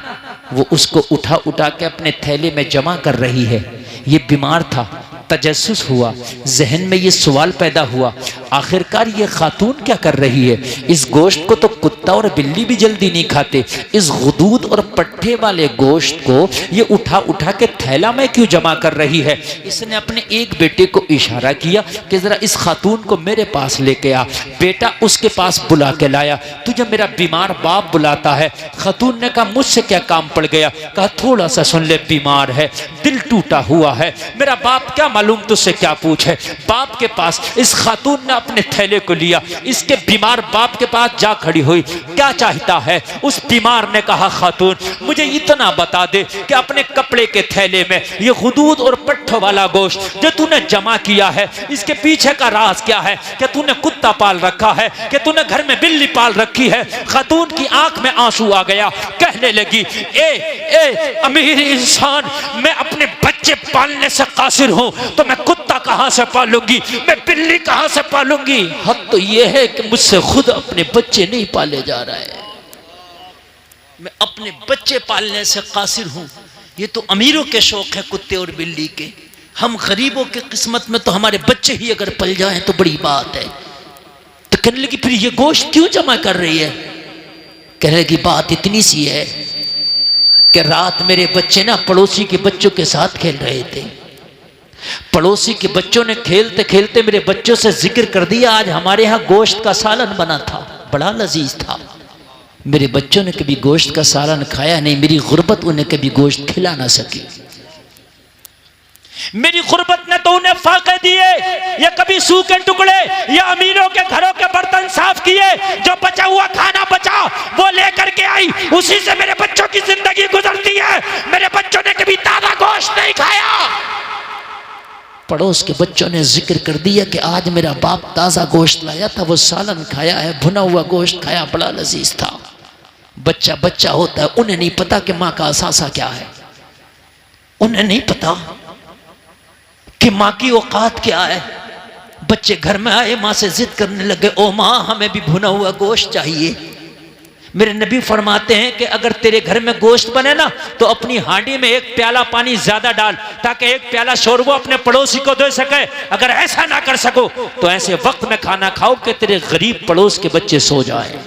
वो उसको उठा उठा के अपने थैले में जमा कर रही है। ये बीमार था, तजस्सुस हुआ, जहन में ये सवाल पैदा हुआ, आखिरकार ये खातून क्या कर रही है? इस गोश्त को तो कुत्ता और बिल्ली भी जल्दी नहीं खाते, इस गुदूद और पट्ठे वाले गोश्त को ये उठा उठा के थैला में क्यों जमा कर रही है? इसने अपने एक बेटे को इशारा किया कि जरा इस खातून को मेरे पास लेके आ। बेटा उसके पास बुला के लाया, तुझे मेरा बीमार बाप बुलाता है। खातून ने कहा मुझसे क्या काम पड़ गया? कहा थोड़ा सा सुन ले, बीमार है, दिल टूटा हुआ है, मेरा बाप क्या मालूम तुझसे क्या पूछे। बाप के पास इस खातून ने अपने थैले को लिया, इसके बीमार बाप के पास जा खड़ी हुई, क्या चाहता है? उस बीमार ने कहा खातून मुझे इतना बता दे कि अपने कपड़े के थैले में ये गुदूद और पट्ठों वाला गोश्त जो तूने जमा किया है, इसके पीछे का राज क्या है? क्या तूने कुत्ता पाल रखा है? क्या तूने घर में बिल्ली पाल रखी है? खातून की आंख में आंसू आ गया, कहने लगी ए अमीर इंसान, मैं अपने बच्चे पालने से कासिर हूं तो मैं कुत्ता कहां से पालूंगी, मैं बिल्ली कहां से पालूंगी? हद तो यह है कि मुझसे खुद अपने बच्चे नहीं पाले जा रहे हैं, मैं अपने बच्चे पालने से कासिर हूं। ये तो अमीरों के शौक है कुत्ते और बिल्ली के, हम गरीबों की किस्मत में तो हमारे बच्चे ही अगर पल जाएं तो बड़ी बात है। तो कहने लगी फिर ये गोश्त क्यों जमा कर रही है? कहने लगी बात इतनी सी है कि रात मेरे बच्चे ना पड़ोसी के बच्चों के साथ खेल रहे थे, पड़ोसी के बच्चों ने खेलते खेलते मेरे बच्चों से जिक्र कर दिया आज हमारे यहाँ गोश्त का सालन बना था, बड़ा लजीज था। मेरे बच्चों ने कभी गोश्त का सालन खाया नहीं, मेरी गुर्बत उन्हें कभी गोश्त खिला ना सकी। मेरी गुर्बत ने तो उन्हें फाके दिए, या कभी सूखे टुकड़े या अमीरों के घरों के बर्तन साफ किए, जो बचा हुआ खाना बचा वो लेकर के आई, उसी से मेरे बच्चों की जिंदगी गुजरती है। मेरे बच्चों ने कभी ताजा गोश्त नहीं खाया। पड़ोस के बच्चों ने जिक्र कर दिया कि आज मेरा बाप ताजा गोश्त लाया था, वो सालन खाया है, भुना हुआ गोश्त खाया, बड़ा लजीज था। बच्चा बच्चा होता है, उन्हें नहीं पता कि माँ का असासा क्या है, उन्हें नहीं पता कि माँ की औकात क्या है। बच्चे घर में आए, माँ से जिद करने लगे, ओ माँ हमें भी भुना हुआ गोश्त चाहिए। मेरे नबी फरमाते हैं कि अगर तेरे घर में गोश्त बने ना तो अपनी हांडी में एक प्याला पानी ज्यादा डाल, ताकि एक प्याला शोरबा अपने पड़ोसी को दे सके। अगर ऐसा ना कर सको तो ऐसे वक्त में खाना खाओ कि तेरे गरीब पड़ोस के बच्चे सो जाए।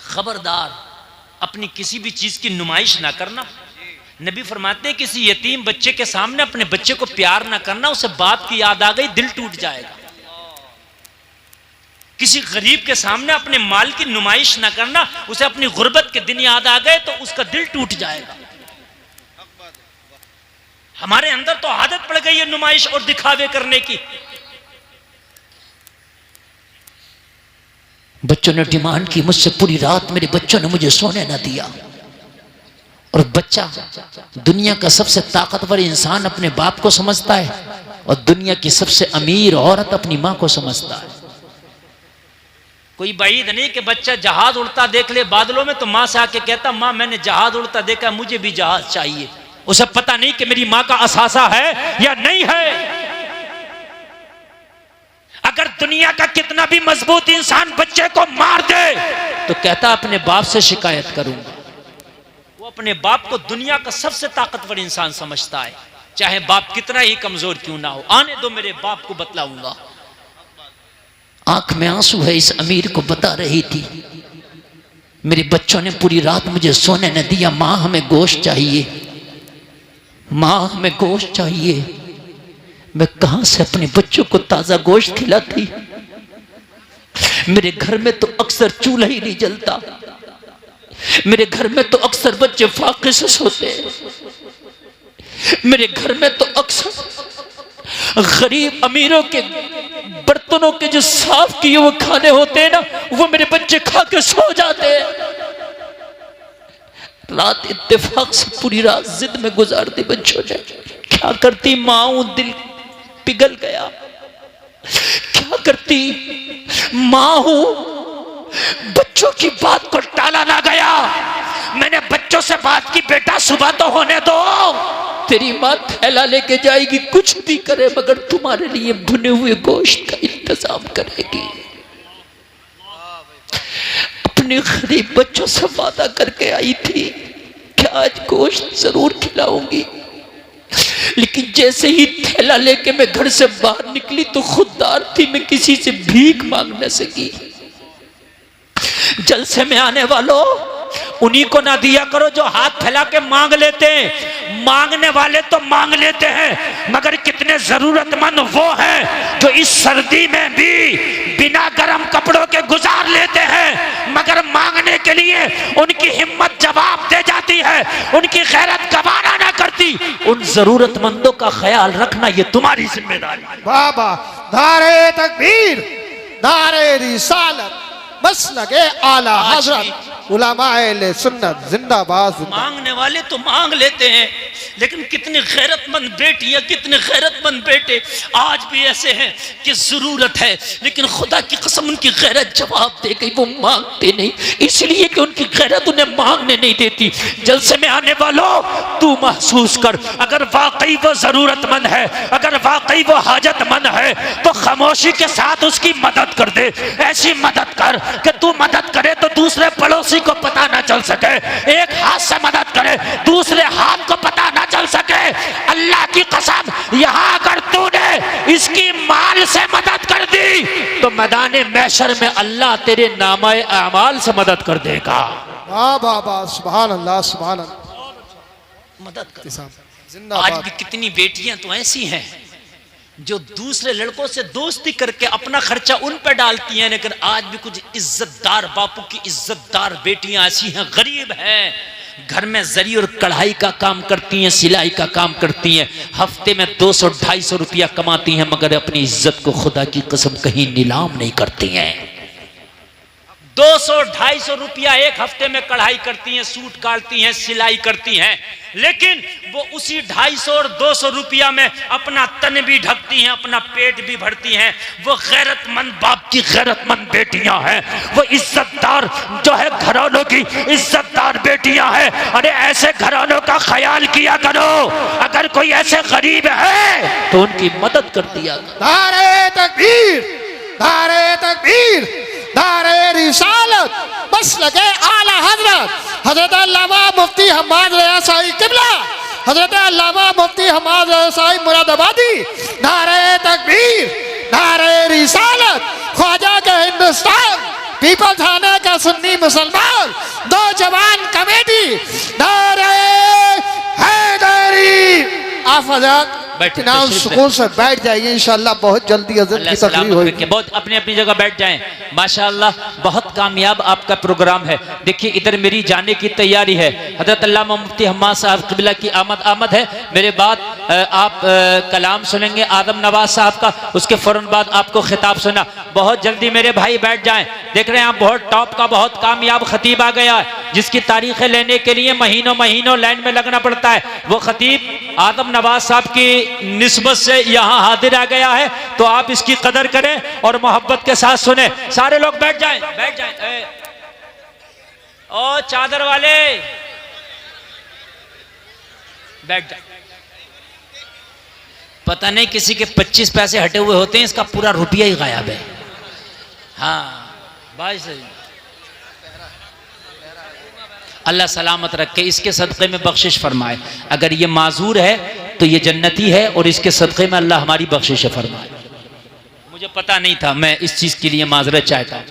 खबरदार अपनी किसी भी चीज की नुमाइश ना करना। नबी फरमाते हैं किसी यतीम बच्चे के सामने अपने बच्चे को प्यार ना करना, उसे बाप की याद आ गई दिल टूट जाएगा। किसी गरीब के सामने अपने माल की नुमाइश ना करना, उसे अपनी गुर्बत के दिन याद आ गए तो उसका दिल टूट जाएगा। हमारे अंदर तो आदत पड़ गई है नुमाइश और दिखावे करने की। बच्चों ने डिमांड की मुझसे, पूरी रात मेरे बच्चों ने मुझे सोने ना दिया। और बच्चा दुनिया का सबसे ताकतवर इंसान अपने बाप को समझता है, और दुनिया की सबसे अमीर औरत अपनी मां को समझता है। कोई बाईद नहीं कि बच्चा जहाज उड़ता देख ले बादलों में तो मां से आके कहता मां मैंने जहाज उड़ता देखा, मुझे भी जहाज चाहिए। उसे पता नहीं कि मेरी मां का असासा है या नहीं है। अगर दुनिया का कितना भी मजबूत इंसान बच्चे को मार दे तो कहता अपने बाप से शिकायत करूंगा। अपने बाप को दुनिया का सबसे ताकतवर इंसान समझता है, चाहे बाप कितना ही कमजोर क्यों ना हो। आने दो, मेरे बाप को बतलाऊंगा। आंख में आंसू है, इस अमीर को बता रही थी, मेरे बच्चों ने पूरी रात मुझे सोने न दिया, माँ हमें गोश्त चाहिए, माँ हमें गोश्त चाहिए। मैं कहां से अपने बच्चों को ताजा गोश्त खिलाती? मेरे घर में तो अक्सर चूल्हा ही नहीं जलता, मेरे घर में तो अक्सर बच्चे फाके से सोते, मेरे घर में तो अक्सर गरीब अमीरों के बर्तनों के जो साफ किए हुए खाने होते हैं ना, वो मेरे बच्चे खा के सो जाते हैं। रात इत्तेफाक से पूरी रात जिद में गुजारती बच्चों ने। क्या करती माँ, दिल पिघल गया। क्या करती माँ हूं, बच्चों की बात को टाला ना गया। मैंने बच्चों से बात की, बेटा सुबह तो होने दो, तेरी माँ थैला लेके जाएगी, कुछ भी करे मगर तुम्हारे लिए भुने हुए गोश्त का इंतजाम करेगी। अपने गरीब बच्चों से वादा करके आई थी कि आज गोश्त जरूर खिलाऊंगी, लेकिन जैसे ही थैला लेके मैं घर से बाहर निकली तो खुददार थी, मैं किसी से भीख मांग न सकी। जलसे में आने वालों, उन्हीं को ना दिया करो जो हाथ फैला के मांग लेते हैं। मांगने वाले तो मांग लेते हैं, मगर कितने जरूरतमंद वो हैं जो इस सर्दी में भी बिना गर्म कपड़ों के गुजार लेते हैं, मगर मांगने के लिए उनकी हिम्मत जवाब दे जाती है, उनकी गैरत गवारा ना करती। उन जरूरतमंदों का ख्याल रखना ये तुम्हारी जिम्मेदारी है। बाबा नारे तकबीर, नारे रिसालत, मसलके आला हजरत उलमाए सुन्नत जिंदाबाद। मांगने वाले तो मांग लेते हैं, लेकिन कितने गैरतमंद बेटियां, कितने गैरतमंद बेटे आज भी ऐसे हैं कि जरूरत है, लेकिन खुदा की कसम उनकी गैरत जवाब दे गई, वो मांगते नहीं, इसलिए कि उनकी गैरत उन्हें मांगने नहीं देती। जलसे में आने वालों, तू महसूस कर, अगर वाकई वो जरूरतमंद है, अगर वाकई वो हाजतमंद है, तो खामोशी के साथ उसकी मदद कर दे। ऐसी मदद कर कि तू मदद करे तो दूसरे पड़ोसी को पता ना चल सके, एक हाथ से मदद करे दूसरे हाथ को पता ना चल सके। अल्लाह की कसम, यहां अगर तूने इसकी माल से मदद कर दी तो मैदान महशर में अल्लाह तेरे नामाए अमाल से मदद कर देगा। वाह बाबा, सुभान अल्लाह, सुभान अल्लाह, मदद कर। जिंदाबाद। आज भी कितनी बेटियां तो ऐसी हैं जो दूसरे लड़कों से दोस्ती करके अपना खर्चा उन पर डालती हैं, लेकिन आज भी कुछ इज्जतदार बापू की इज्जतदार बेटियां ऐसी हैं, गरीब हैं, घर में जरी और कढ़ाई का काम करती हैं, सिलाई का काम करती हैं, हफ्ते में 200-250 रुपया कमाती हैं, मगर अपनी इज्जत को खुदा की कसम कहीं नीलाम नहीं करती हैं। 200-250 रुपया एक हफ्ते में कढ़ाई करती हैं, सूट काटती हैं, सिलाई करती हैं, लेकिन वो उसी 250 और 200 रुपया में अपना तन भी ढकती हैं, अपना पेट भी भरती हैं। वो गैरतमंद बाप की गैरतमंद बेटियां हैं, वो इज्जतदार जो है घरानों की इज्जतदार बेटियां हैं। अरे ऐसे घरानों का ख्याल किया करो, अगर कोई ऐसे गरीब है तो उनकी मदद कर दिया। नारे तकबीर, नारे तकबीर, नारे रिसालत, मसलके आला हजरत हजरत अल्लामा मुफ्ती हम्माद रज़ा साहिब किबला, हजरत अल्लामा मुफ्ती हम्माद रज़ा साहिब मुरादाबादी। नारे तकबीर, नारे रिसालत, ख्वाजा के हिंदुस्तान पीपल्स थाना का सुन्नी मुसलमान नौजवान कमेटी, नारे हैदरी। आप हज़रात नाम सुकून से बैठ जाइए, इंशाअल्लाह बहुत जल्दी अज़न की तकरीर होगी। बहुत अपनी अपनी जगह बैठ जाएं। माशाअल्लाह बहुत कामयाब आपका प्रोग्राम है। देखिए इधर मेरी जाने की तैयारी है, हजरत अल्लामा मुफ्ती हम्माद साहब क़िबला की आमद है। मेरे बाद आप कलाम सुनेंगे आदम नवाज साहब का, उसके फौरन बाद आपको खिताब सुना। बहुत जल्दी मेरे भाई बैठ जाएं। देख रहे हैं आप, बहुत टॉप का बहुत कामयाब खतीब आ गया है, जिसकी तारीखें लेने के लिए महीनों महीनों लाइन में लगना पड़ता है। वो खतीब आदम नवाज साहब की निस्बत से यहाँ हाजिर आ गया है, तो आप इसकी कदर करें और मोहब्बत के साथ सुने। सारे लोग बैठ जाएं, बैठ जाएं। ओ चादर वाले बैठ जाए। पता नहीं किसी के 25 पैसे हटे हुए होते हैं, इसका पूरा रुपया ही गायब है। हाँ भाई सही। अल्लाह सलामत रखे, इसके सदक़े में बख्शिश फरमाए। अगर ये माजूर है तो ये जन्नती है और इसके सदक़े में अल्लाह हमारी बख्शिश फरमाए। मुझे पता नहीं था, मैं इस चीज़ के लिए माजरत चाहता हूँ।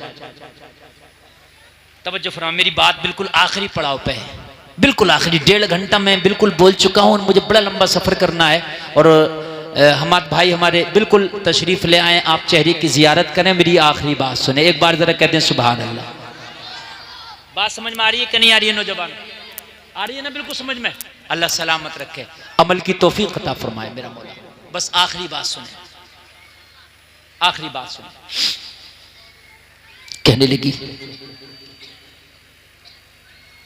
तवज्जो फरमा, मेरी बात बिल्कुल आखिरी पड़ाव पे है, बिल्कुल आखिरी। 1.5 घंटा मैं बिल्कुल बोल चुका हूँ, मुझे बड़ा लंबा सफ़र करना है। और हमारे भाई हमारे बिल्कुल तशरीफ़ ले आए, आप चेहरे की ज़ियारत करें, मेरी आखिरी बात सुने। एक बार ज़रा कहते हैं सुभान अल्लाह। बात समझ में आ रही है कि नहीं आ रही है? नौजवान आ रही है ना? बिल्कुल समझ में। अल्लाह सलामत रखे, अमल की तौफीक अता फरमाए मेरा मौला। बस आखिरी बात सुने, आखिरी बात सुने। कहने लगी,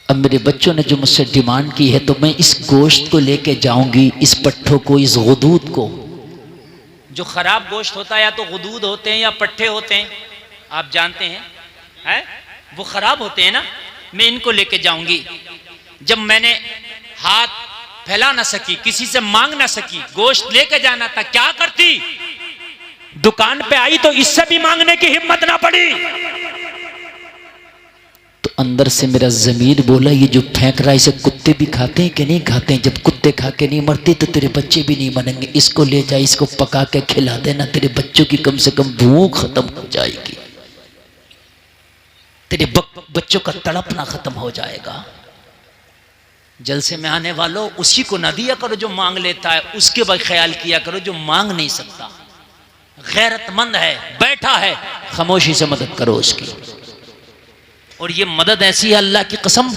अब मेरे बच्चों ने जो मुझसे डिमांड की है तो मैं इस गोश्त को लेके जाऊंगी, इस पट्ठों को, इस गुदूद को। जो खराब गोश्त होता है या तो गुदूद होते हैं या पट्ठे होते हैं, आप जानते हैं, वो खराब होते हैं ना। मैं इनको लेके जाऊंगी। जब मैंने हाथ फैला ना सकी, किसी से मांग ना सकी, गोश्त लेके जाना था, क्या करती? दुकान पे आई तो इससे भी मांगने की हिम्मत ना पड़ी। तो अंदर से मेरा ज़मीर बोला, ये जो फेंक रहा है इसे कुत्ते भी खाते हैं कि नहीं खाते हैं? जब कुत्ते खा के नहीं मरते तो तेरे बच्चे भी नहीं मरेंगे। इसको ले जा, इसको पका के खिला देना, तेरे बच्चों की कम से कम भूख खत्म हो जाएगी, तेरे बच्चों का तड़पना खत्म हो जाएगा। जलसे में आने वालों, उसी को ना दिया करो जो मांग लेता है, उसके बाद ख्याल किया करो जो मांग नहीं सकता। गैरतमंद है, बैठा है, खामोशी से मदद करो उसकी। और ये मदद ऐसी है, अल्लाह की कसम,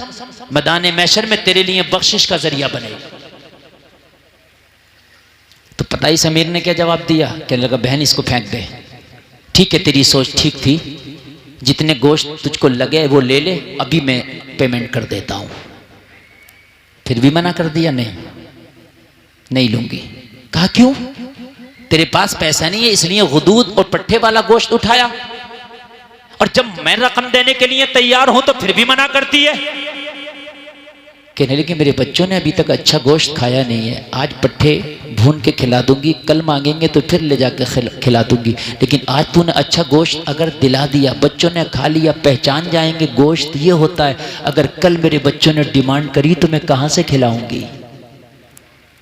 मैदान महशर में तेरे लिए बख्शिश का जरिया बनेगी। तो पता ही समीर ने क्या जवाब दिया? कहने लगा, बहन इसको फेंक दे। ठीक है, तेरी सोच ठीक थी, जितने गोश्त तुझको लगे वो ले ले, अभी मैं पेमेंट कर देता हूं। फिर भी मना कर दिया, नहीं लूंगी। कहा क्यों? तेरे पास पैसा नहीं है इसलिए गुदूद और पट्ठे वाला गोश्त उठाया, और जब मैं रकम देने के लिए तैयार हूं तो फिर भी मना करती है। कहने लगे, मेरे बच्चों ने अभी तक अच्छा गोश्त खाया नहीं है, आज पट्ठे भून के खिला दूंगी, कल मांगेंगे तो फिर ले जाकर खिला दूंगी। लेकिन आज तूने अच्छा गोश्त अगर दिला दिया, बच्चों ने खा लिया, पहचान जाएंगे गोश्त ये होता है। अगर कल मेरे बच्चों ने डिमांड करी तो मैं कहाँ से खिलाऊंगी?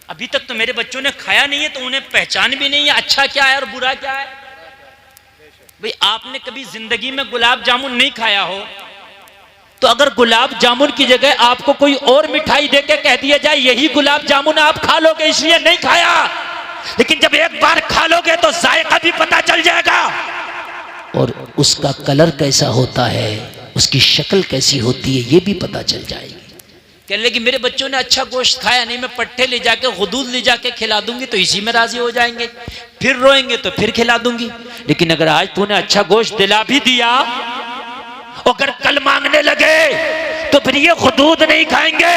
अभी तक तो मेरे बच्चों ने खाया नहीं है, तो उन्हें पहचान भी नहीं है अच्छा क्या है और बुरा क्या है। भाई आपने कभी जिंदगी में गुलाब जामुन नहीं खाया हो, तो अगर गुलाब जामुन की जगह आपको कोई और मिठाई देके कह दिया जाए यही गुलाब जामुन आप खा लोगे, इसलिए नहीं खाया। लेकिन जब एक बार खा लोगे तो जायका भी पता चल जाएगा, और उसका कलर कैसा होता है, उसकी शक्ल कैसी होती है, ये भी पता चल जाएगी। कहने लगी, मेरे बच्चों ने अच्छा गोश्त खाया नहीं, मैं पट्ठे ले जाके गुदूद ले जाके खिला दूंगी तो इसी में राजी हो जाएंगे, फिर रोएंगे तो फिर खिला दूंगी। लेकिन अगर आज तूने अच्छा गोश्त दिला भी दिया, अगर कल मांगने लगे तो फिर ये गुदूद नहीं खाएंगे,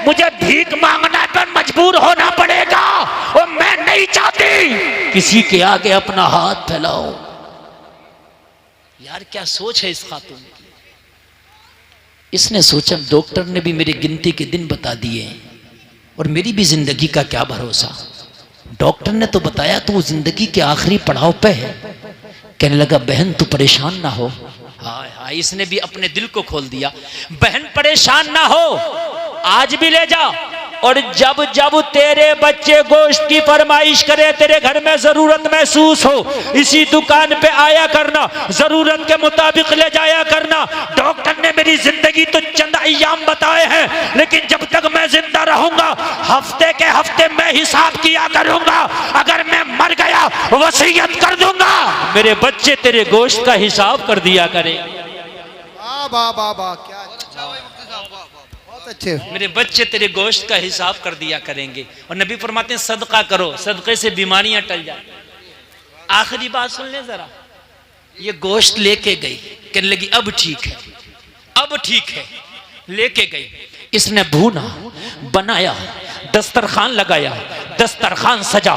मुझे भीख मांगना पर मजबूर होना पड़ेगा, और मैं नहीं चाहती किसी के आगे अपना हाथ फैलाओ। यार क्या सोच है इस खातून की। इसने सोचा, डॉक्टर ने भी मेरी गिनती के दिन बता दिए और मेरी भी जिंदगी का क्या भरोसा। डॉक्टर ने तो बताया तो वो जिंदगी के आखिरी पड़ाव पे है। कहने लगा, बहन तू परेशान ना हो। हाय हाय, इसने भी अपने दिल को खोल दिया। बहन परेशान ना हो, आज भी ले जा, और जब जब तेरे बच्चे गोश्त की फरमाइश करे, तेरे घर में जरूरत महसूस हो, इसी दुकान पे आया करना, जरूरत के मुताबिक ले जाया करना। डॉक्टर ने मेरी जिंदगी तो चंद अय्याम बताए हैं, लेकिन जब तक मैं जिंदा रहूंगा हफ्ते के हफ्ते मैं हिसाब किया करूंगा। अगर मैं मर गया वसीयत कर दूंगा, मेरे बच्चे तेरे गोश्त का हिसाब कर दिया करें। क्या अच्छे, मेरे बच्चे तेरे गोश्त का हिसाब कर दिया करेंगे। और नबी फरमाते हैं, सदका करो, सदके से बीमारियां टल जाए। आखिरी बात सुन ले जरा। ये गोश्त लेके गई, कहने लगी अब ठीक है, अब ठीक है। लेके गई, इसने भूना, बनाया, दस्तरखान लगाया, दस्तरखान सजा।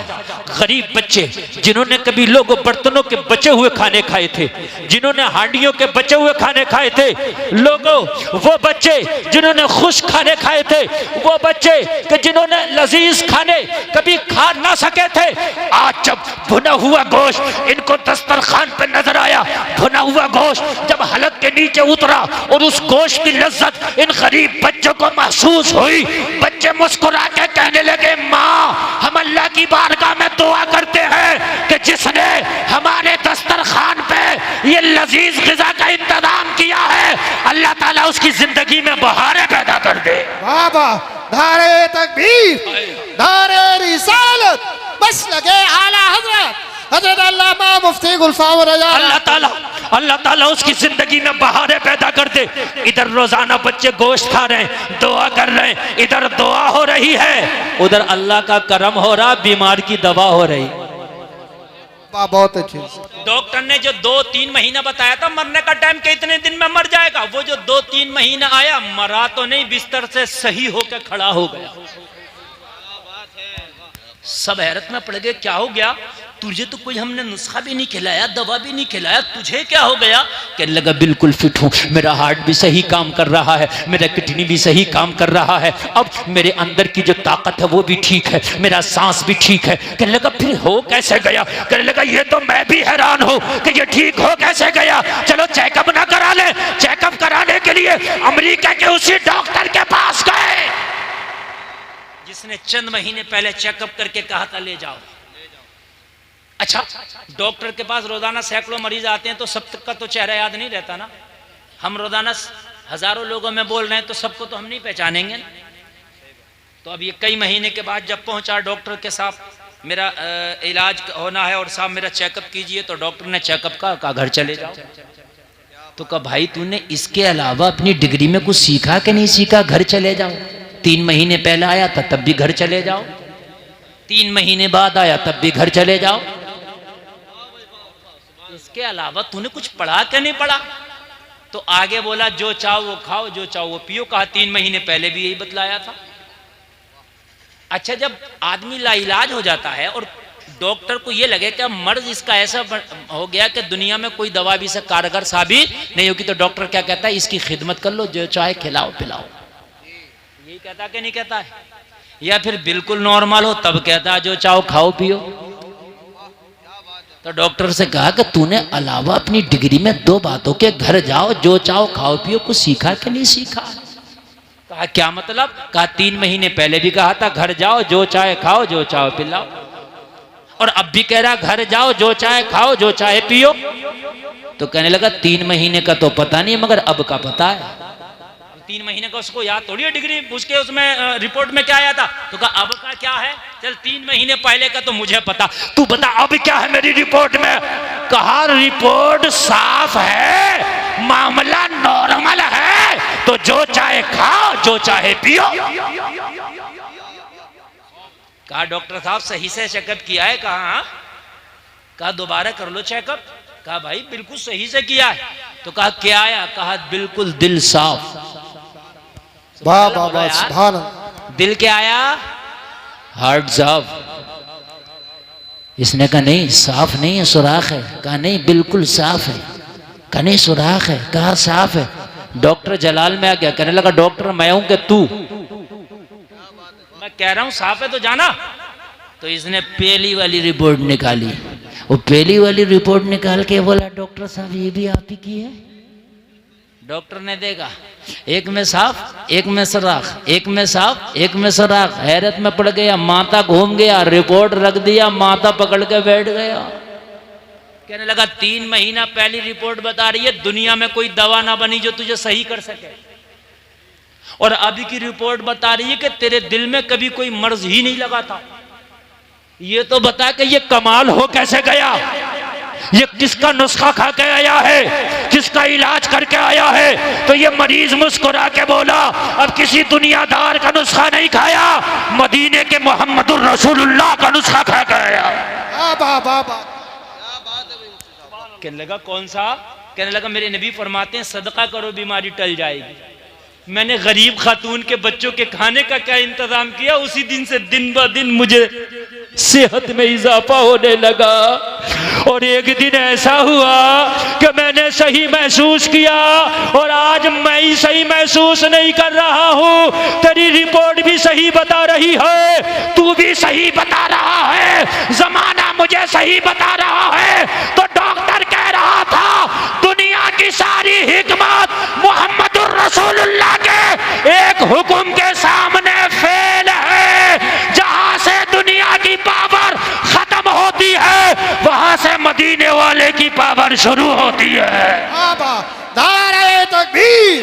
गरीब बच्चे जिन्होंने कभी लोगों बर्तनों के बचे हुए खाने खाए थे, जिन्होंने हांडियों के बचे हुए खाने खाए थे, लोगों वो बच्चे जिन्होंने खुश खाने खाए थे, वो बच्चे कि जिन्होंने लजीज खाने कभी खा ना सके थे, आज जब भुना हुआ गोश्त इनको दस्तरखान पे नजर आया, भुना हुआ गोश्त जब हलक के नीचे उतरा और उस गोश्त की लज्जत इन गरीब बच्चों को महसूस हुई, बच्चे मुस्कुरा के कहने लगे, माँ हम अल्लाह की बारगाह में दुआ करते हैं कि जिसने हमारे दस्तरखान पे ये लजीज ग़िज़ा का इंतजाम किया है, अल्लाह ताला उसकी जिंदगी में बहारें पैदा कर दे। बाबा नारे तकबीर, नारे रिसालत, बस लगे आला हजरत हजरत अल्लामा मुफ्ती गुलफाम रज़ा, अल्लाह ताला उसकी जिंदगी में बहारें पैदा कर दे। इधर रोजाना बच्चे गोश्त खा रहे हैं, दुआ कर रहे हैं, इधर दुआ हो रही है, उधर अल्लाह का करम हो रहा, बीमार की दवा हो रही। बहुत अच्छे। डॉक्टर ने जो 2-3 महीना बताया था मरने का टाइम के इतने दिन में मर जाएगा, वो जो 2-3 महीना आया, मरा तो नहीं, बिस्तर से सही होकर खड़ा हो गया। सब हैरत में पड़ गए, क्या हो गया? तुझे तो कोई हमने नुस्खा भी नहीं खिलाया, दवा भी नहीं खिलाया, तुझे क्या हो गया? कहने लगा बिल्कुल फिट हूँ, मेरा हार्ट भी सही काम कर रहा है, मेरा किडनी भी सही काम कर रहा है, अब मेरे अंदर की जो ताकत है वो भी ठीक है, मेरा सांस भी ठीक है। कहने लगा फिर हो कैसे गया? कहने लगा ये तो मैं भी हैरान हूँ कि ये ठीक हो कैसे गया। चलो चेकअप ना करा ले। चेकअप कराने के लिए अमेरिका के उसी डॉक्टर के पास गए जिसने चंद महीने पहले चेकअप करके कहा था ले जाओ। अच्छा, डॉक्टर के पास रोजाना सैकड़ों मरीज आते हैं तो सब तक का तो चेहरा याद नहीं रहता ना। हम रोजाना हजारों लोगों में बोल रहे हैं तो सबको तो हम नहीं पहचानेंगे ना। तो अब ये कई महीने के बाद जब पहुंचा डॉक्टर के साथ, मेरा इलाज होना है और साहब मेरा चेकअप कीजिए, तो डॉक्टर ने चेकअप का घर चले जाओ। तो कहा भाई तूने इसके अलावा अपनी डिग्री में कुछ सीखा कि नहीं सीखा? घर चले जाओ। 3 महीने पहले आया था तब भी घर चले जाओ, 3 महीने बाद आया तब भी घर चले जाओ। इसके अलावा तूने कुछ पढ़ा क्या नहीं पढ़ा? तो आगे बोला जो चाहो वो खाओ, जो चाहो वो पियो। कहा 3 महीने पहले भी यही बतलाया था। अच्छा, जब आदमी लाइलाज हो जाता है और डॉक्टर को ये लगे कि मर्ज इसका ऐसा हो गया कि दुनिया में कोई दवा भी इसे कारगर साबित नहीं होगी, तो डॉक्टर क्या कहता है? इसकी खिदमत कर लो, जो चाहे खिलाओ पिलाओ। यही कहता कि नहीं कहता है? या फिर बिल्कुल नॉर्मल हो तब कहता है जो चाहो खाओ पियो। तो डॉक्टर से कहा कि तूने अलावा अपनी डिग्री में 2 बातों के घर जाओ, जो चाहो खाओ पियो, कुछ सीखा कि नहीं सीखा? कहा क्या मतलब? कहा 3 महीने पहले भी कहा था घर जाओ, जो चाहे खाओ, जो चाहो पिलाओ, और अब भी कह रहा घर जाओ, जो चाहे खाओ, जो चाहे पियो। तो कहने लगा 3 महीने का तो पता नहीं मगर अब का पता है। 3 महीने का उसको याद थोड़ी है डिग्री, उसके उसमें रिपोर्ट में क्या आया था? तो कहा अब का क्या है? चल 3 महीने पहले का तो मुझे पता, तू बता अब क्या है मेरी रिपोर्ट में? कहा रिपोर्ट साफ है, मामला नॉर्मल है, तो जो चाहे खाओ, जो चाहे पियो। कहा डॉक्टर साहब सही से चेकअप किया है? कहा दोबारा कर लो चेकअप। कहा भाई बिल्कुल सही से किया है। तो कहा क्या आया? कहा बिल्कुल दिल साफ। वाह वाह वाह, सुभान अल्लाह। दिल क्या आया? हार्ट साफ। इसने कहा नहीं साफ नहीं है, सुराख है। कहा नहीं बिल्कुल साफ है। कहा नहीं सुराख है। कहा साफ है। डॉक्टर जलाल में आ गया, कहने लगा डॉक्टर मैं हूं कि तू? मैं कह रहा हूं साफ है तो जाना। तो इसने पहली वाली रिपोर्ट निकाली। वो पहली वाली रिपोर्ट निकाल के बोला डॉक्टर साहब ये भी आप ही की है। डॉक्टर ने देखा, एक में साफ, एक में सुराख, एक में साफ, एक में सुराख। हैरत में पड़ गया, माथा घूम गया, रिपोर्ट रख दिया, माथा पकड़ के बैठ गया। कहने लगा 3 महीना पहली रिपोर्ट बता रही है दुनिया में कोई दवा ना बनी जो तुझे सही कर सके, और अभी की रिपोर्ट बता रही है कि तेरे दिल में कभी कोई मर्ज ही नहीं लगा था। ये तो बता कि ये कमाल हो कैसे गया? ये किसका नुस्खा खा के आया है, किसका इलाज करके आया है? तो ये मरीज मुस्कुरा के बोला अब किसी दुनियादार का नुस्खा नहीं खाया, मदीने के मोहम्मदुर रसूलुल्लाह का नुस्खा खा के आया। कहने लगा कौन सा? कहने लगा मेरे नबी फरमाते हैं सदका करो बीमारी टल जाएगी। मैंने गरीब खातून के बच्चों के खाने का क्या इंतजाम किया, उसी दिन से दिन ब दिन मुझे सेहत में इजाफा होने लगा। और एक दिन ऐसा हुआ कि मैंने सही महसूस किया, और आज मैं ही सही महसूस नहीं कर रहा हूं, तेरी रिपोर्ट भी सही बता रही है, तू भी सही बता रहा है, जमाना मुझे सही बता रहा है। तो डॉक्टर कह रहा था दुनिया की सारी हिकमत मुहम्मदुर रसूलुल्लाह के एक हुक्म के सामने फेल है। जहां से दुनिया की पावर खत्म होती है, वहां से मदीने वाले की पावर शुरू होती है। बाबा नारे तकबीर,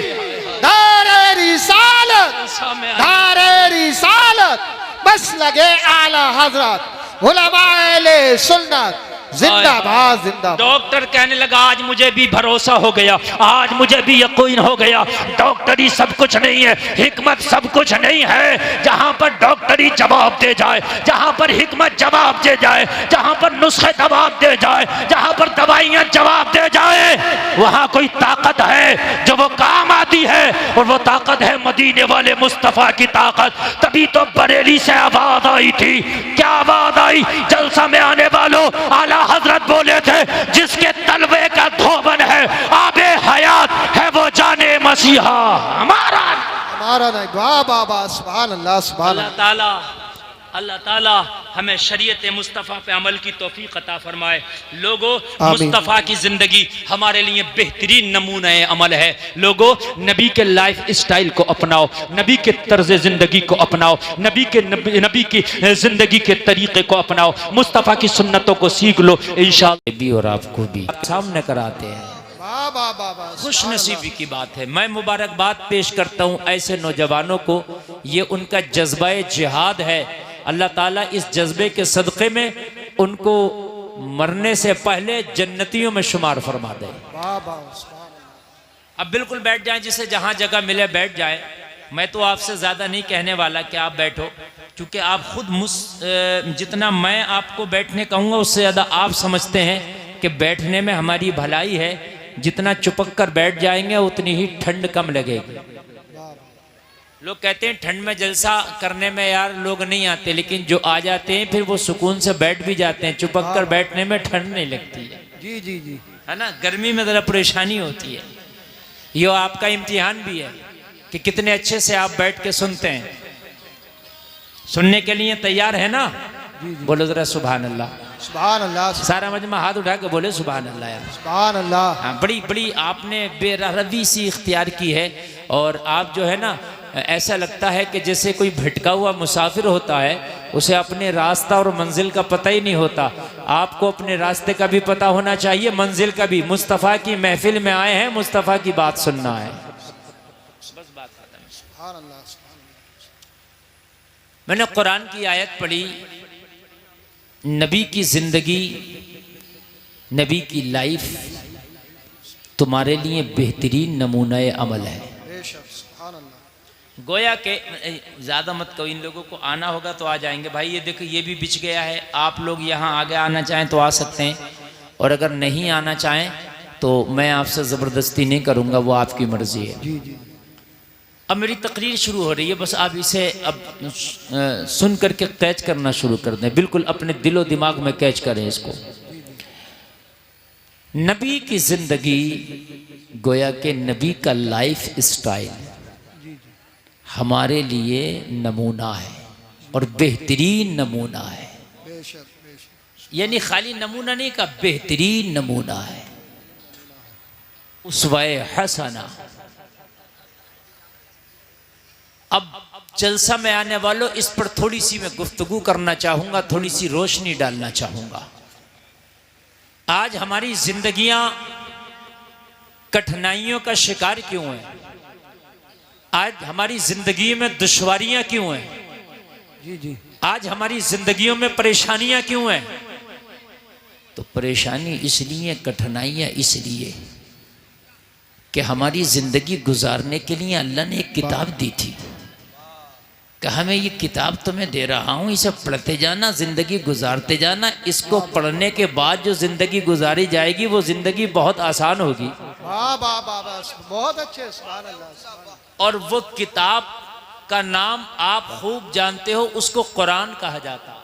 नारे रिसालत, नारे रिसालत, बस लगे आला हजरत उलमाए सुन्नत जिंदाबाद जिंदाबाद। डॉक्टर कहने लगा आज मुझे भी भरोसा हो गया, आज मुझे भी यकीन हो गया, डॉक्टरी सब कुछ नहीं है, हिकमत सब कुछ नहीं है। जहां पर डॉक्टरी जवाब दे जाए, जहां पर हिकमत जवाब दे जाए, जहां पर नुस्खे जवाब दे जाए, जहां पर दवाइयां जवाब दे जाए, वहां कोई ताकत है जो वो काम आती है, और वो ताकत है मदीने वाले मुस्तफा की ताकत। तभी तो बरेली से आवाज आई थी। क्या आवाज आई? जलसा में आने वालों, आला हजरत बोले थे जिसके तलवे का धोबन है आबे हयात है वो जाने मसीहा हमारा नहीं। वाह बाबा, सुभान अल्लाह, सुभान अल्लाह। अल्लाह ताला हमें शरीयत मुस्तफ़ा पे अमल की तौफीक अता फरमाए। लोगों, मुस्तफ़ा की ज़िंदगी हमारे लिए बेहतरीन नमूना अमल है। लोगों, नबी के लाइफ स्टाइल को अपनाओ, नबी के तर्ज ज़िंदगी को अपनाओ, नबी की ज़िंदगी के तरीक़े को अपनाओ, मुस्तफ़ा की सुन्नतों को सीख लो, इंशाअल्लाह भी और आपको भी सामने कराते हैं। खुश नसीबी की बात है। मैं मुबारकबाद पेश करता हूँ ऐसे नौजवानों को, ये उनका जज्बा जिहाद है। अल्लाह ताला इस जज्बे के सदक़े में उनको मरने से पहले जन्नतियों में शुमार फरमा दे। अब बिल्कुल बैठ जाएं, जिसे जहाँ जगह मिले बैठ जाए। मैं तो आपसे ज़्यादा नहीं कहने वाला कि आप बैठो, क्योंकि आप खुद जितना मैं आपको बैठने कहूँगा उससे ज़्यादा आप समझते हैं कि बैठने में हमारी भलाई है। जितना चुपक कर बैठ जाएंगे उतनी ही ठंड कम लगेगी। लोग कहते हैं ठंड में जलसा करने में यार लोग नहीं आते, लेकिन जो आ जाते हैं फिर वो सुकून से बैठ भी जाते हैं। चुपक कर बैठने में ठंड नहीं लगती है। जी जी जी, है ना। गर्मी में ज़रा परेशानी होती है। ये आपका इम्तिहान भी है कि कितने अच्छे से आप बैठ के सुनते हैं। सुनने के लिए तैयार है ना? बोलो ज़रा सुभान अल्लाह, सुभान अल्लाह। सारा मजमा हाथ उठा के बोले सुभान अल्लाह यार, सुभान अल्लाह। हाँ, बड़ी बड़ी आपने बेरहवी सी इख्तियार की है। और आप जो है ना, ऐसा लगता है कि जैसे कोई भटका हुआ मुसाफिर होता है, उसे अपने रास्ता और मंजिल का पता ही नहीं होता। आपको अपने रास्ते का भी पता होना चाहिए, मंजिल का भी। मुस्तफ़ा की महफिल में आए हैं, मुस्तफ़ा की बात सुनना है, बस बात खत्म। सुभान अल्लाह, सुभान अल्लाह। मैंने कुरान की आयत पढ़ी, नबी की जिंदगी, नबी की लाइफ तुम्हारे लिए बेहतरीन नमूना अमल है। गोया के ज़्यादा मत कहो, इन लोगों को आना होगा तो आ जाएंगे। भाई ये देखो, ये भी बिछ गया है। आप लोग यहाँ आगे आना चाहें तो आ सकते हैं, और अगर नहीं आना चाहें तो मैं आपसे ज़बरदस्ती नहीं करूँगा, वो आपकी मर्ज़ी है। जी जी। अब मेरी तकरीर शुरू हो रही है, बस आप इसे अब सुन करके कैच करना शुरू कर दें। बिल्कुल अपने दिलो दिमाग में कैच करें इसको। नबी की ज़िंदगी, गोया के नबी का लाइफ स्टाइल हमारे लिए नमूना है, और बेहतरीन नमूना है। यानी खाली नमूना नहीं का, बेहतरीन नमूना है, उसवाए हसना। अब जलसा में आने वालों, इस पर थोड़ी सी मैं गुफ्तगू करना चाहूँगा, थोड़ी सी रोशनी डालना चाहूँगा। आज हमारी जिंदगियां कठिनाइयों का शिकार क्यों हैं? आज हमारी जिंदगी में दुश्वारियां क्यों हैं? जी जी। आज हमारी जिंदगियों में परेशानियां क्यों हैं? तो परेशानी इसलिए, कठिनाइयां इसलिए कि हमारी जिंदगी गुजारने के लिए अल्लाह ने एक किताब दी थी। कहा मैं ये किताब तुम्हें दे रहा हूँ, इसे पढ़ते जाना, जिंदगी गुजारते जाना। इसको पढ़ने के बाद जो जिंदगी गुजारी जाएगी वो जिंदगी बहुत आसान होगी। वाह वाह वाह वाह, बहुत अच्छे, सुभान अल्लाह, सुभान अल्लाह। और वो किताब का नाम आप खूब जानते हो, उसको कुरान कहा जाता है।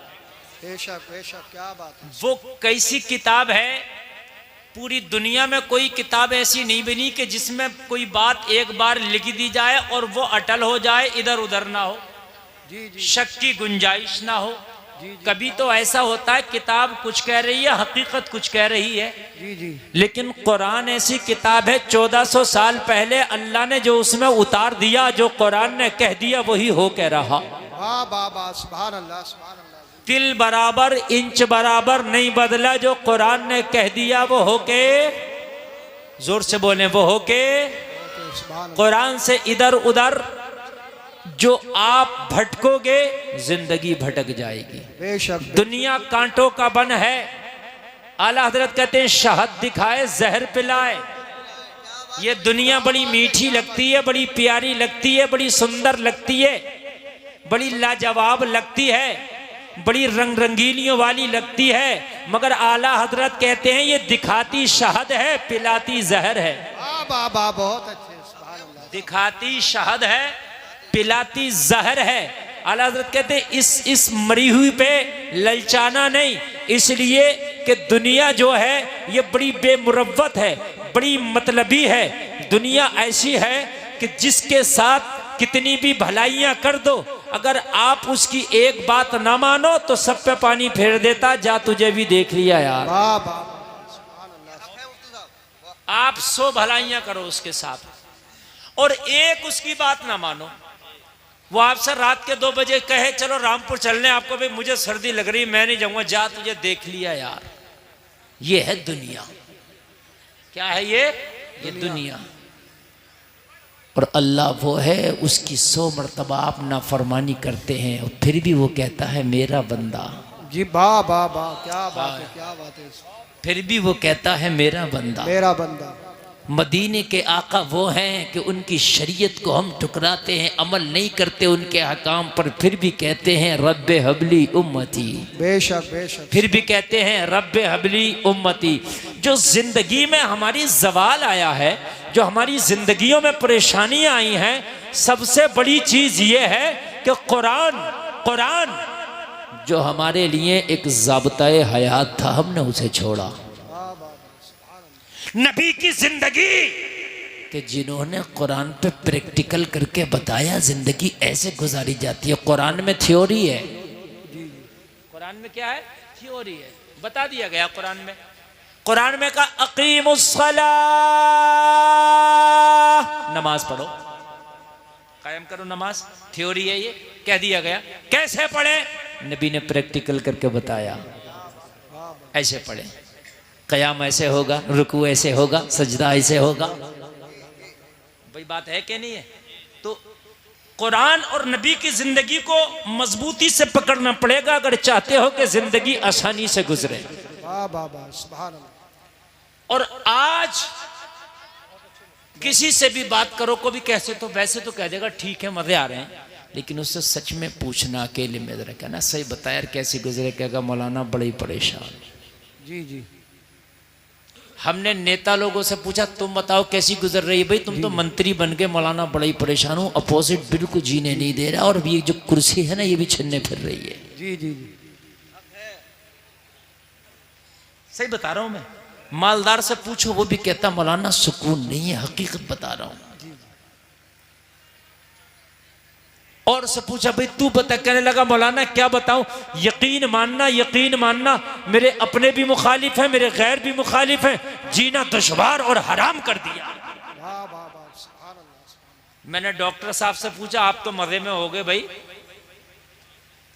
बेशक बेशक, क्या बात है। वो कैसी किताब है, पूरी दुनिया में कोई किताब ऐसी नहीं बनी कि जिसमें कोई बात एक बार लिख दी जाए और वो अटल हो जाए, इधर उधर ना हो, जी जी शक की गुंजाइश ना हो। जी जी कभी तो ऐसा होता है किताब कुछ कह रही है, हकीकत कुछ कह रही है। जी जी, लेकिन कुरान ऐसी किताब है, 1400 साल पहले अल्लाह ने जो उसमें उतार दिया, जो कुरान ने कह दिया वही हो कह रहा। वाह वाह वाह, सुभान अल्लाह, सुभान अल्लाह। तिल बराबर इंच बराबर नहीं बदला, जो कुरान ने कह दिया वो हो के, जोर से बोले, वो हो के। सुभान अल्लाह। कुरान से इधर उधर जो आप भटकोगे, जिंदगी भटक जाएगी। बेशक दुनिया कांटों का बन है। आला हजरत कहते हैं शहद दिखाए जहर पिलाए। ये दुनिया बड़ी मीठी लगती है, बड़ी प्यारी लगती है, बड़ी सुंदर लगती है, बड़ी लाजवाब लगती है, बड़ी रंग रंगीलियों वाली लगती है, मगर आला हजरत कहते हैं ये दिखाती शहद है, पिलाती जहर है। वाह वाह वाह, बहुत अच्छे, सुभान अल्लाह। दिखाती शहद है, पिलाती जहर है। आला हज़रत कहते हैं इस मरी हुई पे ललचाना नहीं, इसलिए कि दुनिया जो है ये बड़ी बेमुरव्वत है, बड़ी मतलबी है। दुनिया ऐसी है कि जिसके साथ कितनी भी भलाइयां कर दो, अगर आप उसकी एक बात ना मानो तो सब पे पानी फेर देता, जा तुझे भी देख लिया यार। वाह वाह, सुभान अल्लाह। आप 100 भलाइयां करो उसके साथ और एक उसकी बात ना मानो, वो आपसे रात के 2 बजे कहे चलो रामपुर चलने, आपको भाई मुझे सर्दी लग रही, मैं नहीं जाऊंगा, जा तुझे देख लिया यार। ये है दुनिया। क्या है ये दुनिया। और अल्लाह वो है, उसकी 100 मरतबा आप नाफरमानी करते हैं और फिर भी वो कहता है मेरा बंदा। जी वाह वाह वाह, क्या बात है, क्या बात है। फिर भी वो कहता है मेरा बंदा, मेरा बंदा। मदीने के आका वो हैं कि उनकी शरीयत को हम ठुकराते हैं, अमल नहीं करते उनके अहकाम पर, फिर भी कहते हैं रब्बे हबली उम्मती। बेशक बेशक, फिर भी कहते हैं रब्बे हबली उम्मती। जो जिंदगी में हमारी जवाल आया है, जो हमारी जिंदगियों में परेशानियां आई हैं, सबसे बड़ी चीज ये है कि कुरान जो हमारे लिए एक ज़ाब्ता-ए हयात था, हमने उसे छोड़ा। नबी की जिंदगी कि जिन्होंने कुरान पे प्रैक्टिकल करके बताया जिंदगी ऐसे गुजारी जाती है। कुरान में थ्योरी है, कुरान में क्या है, थ्योरी है, बता दिया गया कुरान में। कुरान में कहा अकीमुस्सलाह, नमाज पढ़ो, कायम करो नमाज, थ्योरी है ये, कह दिया गया। कैसे पढ़े, नबी ने प्रैक्टिकल करके बताया, ऐसे पढ़े, क़याम ऐसे होगा, रुकू ऐसे होगा, सजदा ऐसे होगा। भाई बात है कि नहीं है। तो कुरान और नबी की जिंदगी को मजबूती से पकड़ना पड़ेगा अगर चाहते हो कि जिंदगी आसानी से गुजरे। वाह वाह वाह, सुभान अल्लाह। और आज किसी से भी बात करो, को भी कैसे, तो वैसे तो कह देगा ठीक है मजे आ रहे हैं, लेकिन उससे सच में पूछना, अकेले में जरा कहना सही बता यार कैसे गुजरे, कहेगा मौलाना बड़े ही परेशान। जी जी, हमने नेता लोगों से पूछा तुम बताओ कैसी गुजर रही है, भाई तुम तो मंत्री बन गए, मौलाना बड़ा ही परेशान हूँ, अपोजिट बिल्कुल जीने नहीं दे रहा, और ये जो कुर्सी है ना ये भी छिनने फिर रही है। जी जी जी, सही बता रहा हूं मैं। मालदार से पूछो वो भी कहता मौलाना सुकून नहीं है, हकीकत बता रहा हूं। और से पूछा भाई तू बता, कहने लगा मौलाना क्या बताऊं, यकीन मानना, मेरे अपने भी मुखालिफ हैं, मेरे गैर भी मुखालिफ हैं, जीना दुश्वार और हराम कर दिया। वाह वाह वाह, सुभान अल्लाह। मैंने डॉक्टर साहब से पूछा आप तो मजे में हो गए भाई,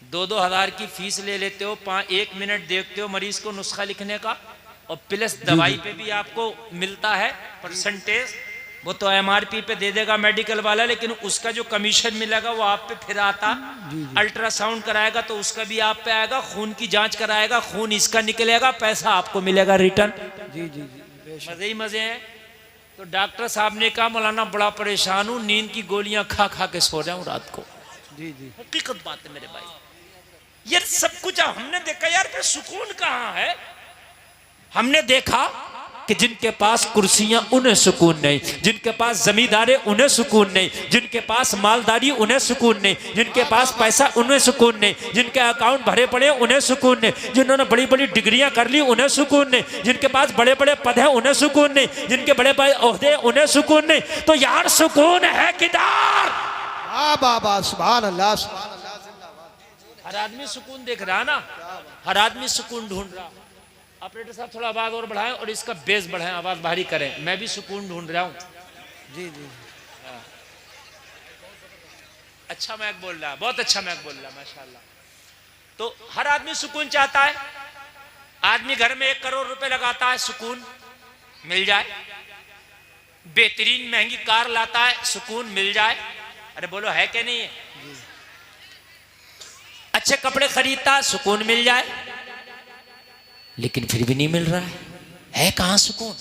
2-2 हज़ार की फीस ले लेते हो, 1 मिनट देखते हो मरीज को नुस्खा लिखने का, और प्लस दवाई पे भी आपको मिलता है परसेंटेज, वो तो MRP पे दे देगा मेडिकल वाला, लेकिन उसका जो कमीशन मिलेगा वो आप पे फिर आता। अल्ट्रासाउंड कराएगा तो उसका भी आप पे आएगा, खून की जांच कराएगा, खून इसका निकलेगा, पैसा आपको मिलेगा रिटर्न। जी जी जी, मजे ही मजे हैं। तो डॉक्टर साहब ने कहा मौलाना बड़ा परेशान हूँ, नींद की गोलियां खा खा के सो रहा हूँ रात को। जी जी हकीकत बात है मेरे भाई। यार सब कुछ हमने देखा यार, फिर सुकून कहाँ है? हमने देखा कि जिनके पास कुर्सियां उन्हें सुकून नहीं, जिनके पास जमींदारे उन्हें सुकून नहीं, जिनके पास मालदारी उन्हें सुकून नहीं, जिनके पास पैसा उन्हें सुकून नहीं, जिनके अकाउंट भरे पड़े उन्हें सुकून नहीं, जिन्होंने बड़ी बड़ी डिग्रियां कर ली उन्हें सुकून नहीं, जिनके पास बड़े बड़े पद हैं उन्हें सुकून नहीं, जिनके बड़े बड़े ओहदे उन्हें सुकून नहीं। तो यार सुकून है किधर? बाबा सुभान अल्लाह सुभान अल्लाह जिंदाबाद। हर आदमी सुकून देख रहा ना, हर आदमी सुकून ढूंढ रहा। ऑपरेटर साहब थोड़ा आवाज और बढ़ाएं और इसका बेस बढ़ाएं, आवाज भारी करें। मैं भी सुकून ढूंढ रहा हूं। जी जी अच्छा मैक बोल रहा, बहुत अच्छा मैक बोल रहा, माशाल्लाह। तो हर आदमी सुकून चाहता है। आदमी घर में 1 करोड़ रुपए लगाता है, सुकून मिल जाए। बेहतरीन महंगी कार लाता है, सुकून मिल जाए। अरे बोलो है कि नहीं है? अच्छे कपड़े खरीदता है, सुकून मिल जाए। लेकिन फिर भी नहीं मिल रहा है कहां सुकून?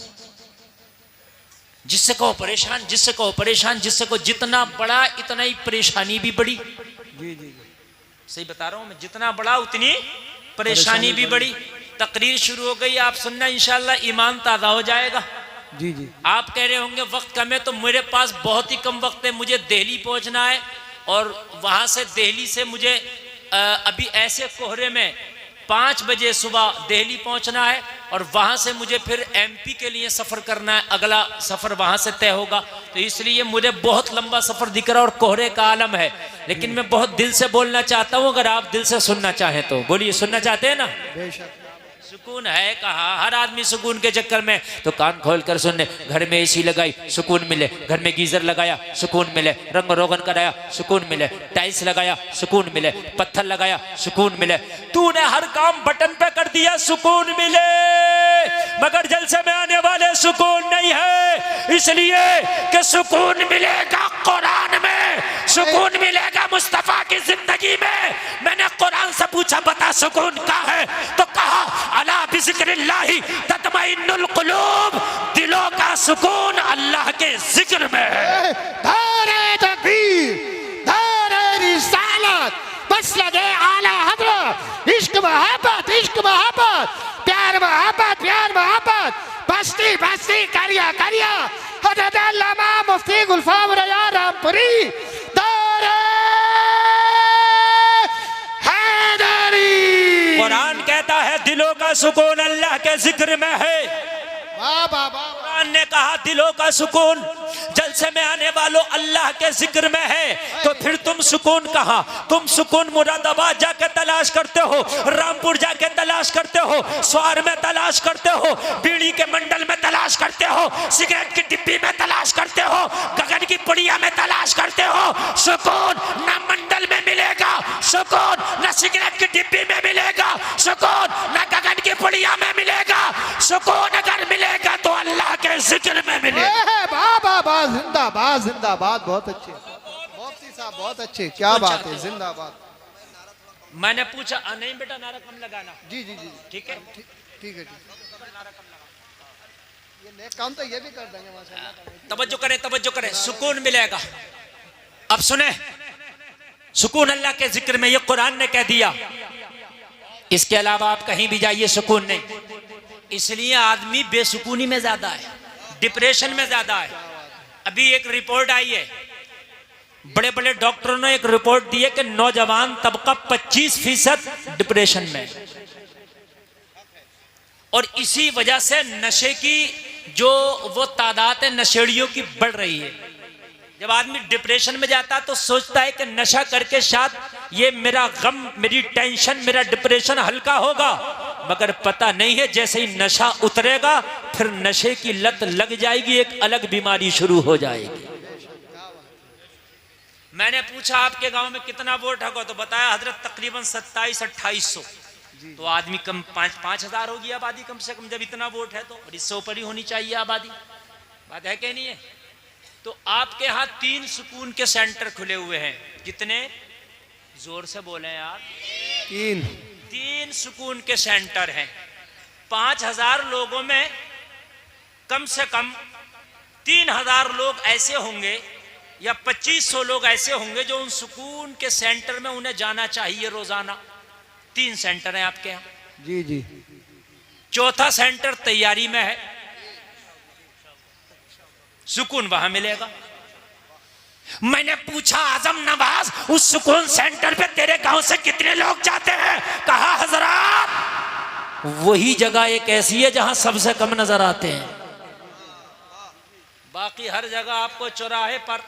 जिससे कहो परेशान, जिससे कहो परेशान, जिससे कहो जितना बड़ा इतना ही परेशानी भी बड़ी। जी जी सही बता रहा हूं मैं, जितना बड़ा उतनी परेशानी भी बड़ी। तकरीर शुरू हो गई, आप सुनना, इंशाल्लाह ईमान ताज़ा हो जाएगा। जी जी आप कह रहे होंगे वक्त कम है, तो मेरे पास बहुत ही कम वक्त है। मुझे दिल्ली पहुंचना है और वहां से दिल्ली से मुझे अभी ऐसे कोहरे में 5 बजे सुबह दिल्ली पहुंचना है और वहां से मुझे फिर एमपी के लिए सफर करना है। अगला सफर वहां से तय होगा, तो इसलिए मुझे बहुत लंबा सफर दिख रहा है और कोहरे का आलम है। लेकिन मैं बहुत दिल से बोलना चाहता हूं, अगर आप दिल से सुनना चाहें तो बोलिए। सुनना चाहते हैं ना? बेशक। सुकून है कहा? हर आदमी सुकून के चक्कर में तो कान खोल कर सुनने। घर में एसी लगाई, सुकून मिले। घर में गीजर लगाया, सुकून मिले। रंग रोगन कराया, सुकून मिले। टाइल्स लगाया, सुकून मिले। पत्थर लगाया, सुकून मिले। तूने हर काम बटन पे कर दिया, सुकून मिले। मगर जलसे में आने वाले सुकून नहीं है, इसलिए कि सुकून मिलेगा कुरान में, सुकून मिलेगा मुस्तफा की जिंदगी में। मैंने कुरान से पूछा, बता सुकून कहाँ है? तो कहा अला बिज़िक्रिल्लाहि तत्मइन्नुल कुलूब, दिलों का सुकून अल्लाह के जिक्र में है। नारे तकबीर, नारे रिसालत, बस लगे आला हज़रत। इश्क मोहब्बत, इश्क मोहब्बत, प्यार मोहब्बत, प्यार मोहब्बत, बस्ती बस्ती करिया करिया। हज़रत अल्लामा मुफ्ती गुलफाम रया रामपुरी, नारे हैदरी। कुरान कहता है दिलों का सुकून अल्लाह के जिक्र में है। कुरान ने कहा दिलों का सुकून जलसे में आने वालों अल्लाह के जिक्र में है। तो फिर तुम सुकून कहाँ? तुम सुकून मुरादाबाद जाके तलाश करते हो, रामपुर जाके तलाश करते हो, स्वार में तलाश करते हो, बीड़ी के मंडल में तलाश करते हो, सिगरेट की डिब्बी में तलाश करते हो, गगन की पुड़िया में तलाश करते हो। सुकून न मंडल में मिलेगा, सुकून न सिगरेट की डिब्बी में मिलेगा, सुकून न गगन की पुड़िया में मिलेगा। सुकून अगर मिलेगा तो अल्लाह के जिक्र में मिलेगा। बाबा जिंदाबाद जिंदाबाद। बहुत अच्छे मुफ्ती साहब, बहुत अच्छे, क्या बात है, जिंदाबाद। मैंने पूछा नहीं बेटा, नारा कम लगाना। जी जी जी ठीक है, ठीक है। ये नेक काम तो ये भी कर देंगे माशाल्लाह। तवज्जो करें, तवज्जो करें, सुकून मिलेगा। अब सुने, सुकून अल्लाह के जिक्र में, ये कुरान ने कह दिया। इसके अलावा आप कहीं भी जाइए सुकून नहीं। इसलिए आदमी बेसुकूनी में ज्यादा है, डिप्रेशन में ज्यादा है। अभी एक रिपोर्ट आई है, बड़े बड़े डॉक्टरों ने एक रिपोर्ट दी है कि नौजवान तबका 25% डिप्रेशन में, और इसी वजह से नशे की जो वो तादाद है नशेड़ियों की बढ़ रही है। जब आदमी डिप्रेशन में जाता तो सोचता है कि नशा करके शायद ये मेरा गम, मेरी टेंशन, मेरा डिप्रेशन हल्का होगा, मगर पता नहीं है जैसे ही नशा उतरेगा फिर नशे की लत लग जाएगी, एक अलग बीमारी शुरू हो जाएगी। मैंने पूछा आपके गांव में कितना वोट होगा, तो बताया हजरत तकरीबन 27-2800। तो आदमी कम 5,000 होगी आबादी कम से कम। जब इतना वोट है तो, और इससे ऊपर ही होनी चाहिए आबादी। बात है कि नहीं है? तो आपके यहाँ 3 सुकून के सेंटर खुले हुए हैं। कितने? जोर से बोले यार। 3 सुकून के सेंटर हैं। 5,000 लोगों में कम से कम 3,000 लोग ऐसे होंगे या 2500 लोग ऐसे होंगे जो उन सुकून के सेंटर में उन्हें जाना चाहिए रोजाना। 3 सेंटर हैं आपके यहाँ। जी जी। चौथा सेंटर तैयारी में है, सुकून वहां मिलेगा। मैंने पूछा आजम नवाज, उस सुकून सेंटर पे तेरे गांव से कितने लोग जाते हैं? कहा हजरात, वही जगह एक ऐसी है जहां सबसे कम नजर आते हैं। बाकी हर जगह आपको चौराहे पर,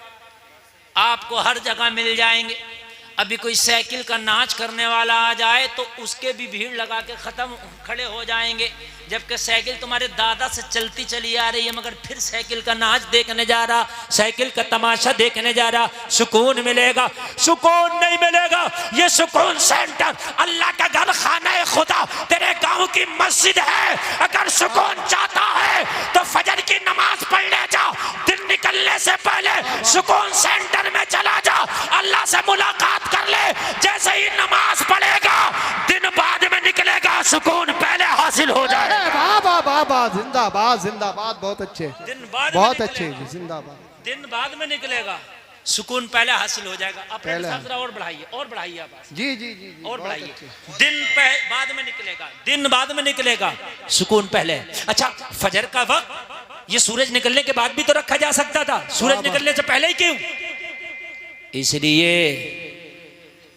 आपको हर जगह मिल जाएंगे। अभी कोई साइकिल का नाच करने वाला आ जाए तो उसके भी भीड़ लगा के खत्म खड़े हो जाएंगे, जबकि साइकिल तुम्हारे दादा से चलती चली आ रही है, मगर फिर साइकिल का नाच देखने जा रहा, साइकिल का तमाशा देखने जा रहा। सुकून मिलेगा? सुकून नहीं मिलेगा। ये सुकून सेंटर अल्लाह का घर, खाना है खुदा, तेरे गांव की मस्जिद है। अगर सुकून चाहता है तो फजर की नमाज पढ़ने जा, दिन निकलने से पहले सुकून सेंटर में चला जा, अल्लाह से मुलाकात कर ले। जैसे ही नमाज पढ़ेगा दिन बाद में निकलेगा, सुकून पहले हासिल हो जाए। वाह वाह वाह वाह, जिंदाबाद जिंदाबाद, बहुत अच्छे, दिन बाद बहुत अच्छे, जिंदाबाद। दिन बाद में निकलेगा, सुकून पहले हासिल हो जाएगा। आप पहले और बढ़ाइए, और बढ़ाइए आवाज। जी जी जी, और बढ़ाइए। दिन बाद में निकलेगा, दिन बाद में निकलेगा, सुकून पहले। अच्छा, फजर का वक्त ये सूरज निकलने के बाद भी तो रखा जा सकता था, सूरज निकलने से पहले ही क्यों?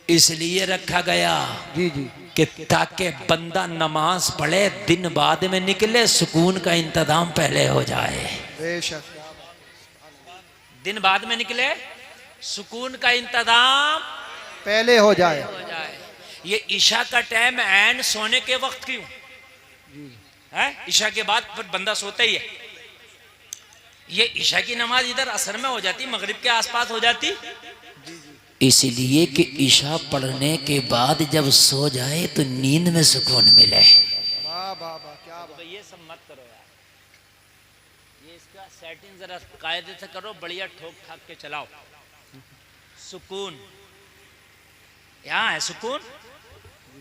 इसलिए रखा गया जी जी, कि ताकि बंदा नमाज पढ़े, दिन बाद में निकले, सुकून का इंतजाम पहले हो जाए। बेशक, दिन बाद में निकले, सुकून का इंतजाम पहले हो जाए। ये ईशा का टाइम एंड सोने के वक्त क्यों है? ईशा के बाद फिर बंदा सोता ही है। ये ईशा की नमाज इधर असर में हो जाती, मगरिब के आसपास हो जाती, इसलिए कि ईशा पढ़ने के बाद जब सो जाए तो नींद में सुकून मिले। वाह वाह वाह, क्या बात। तो ये सब मत करो यार, ये इसका सेटिंग जरा कायदे से करो, बढ़िया ठोक ठाक के चलाओ। सुकून यहाँ है, सुकून।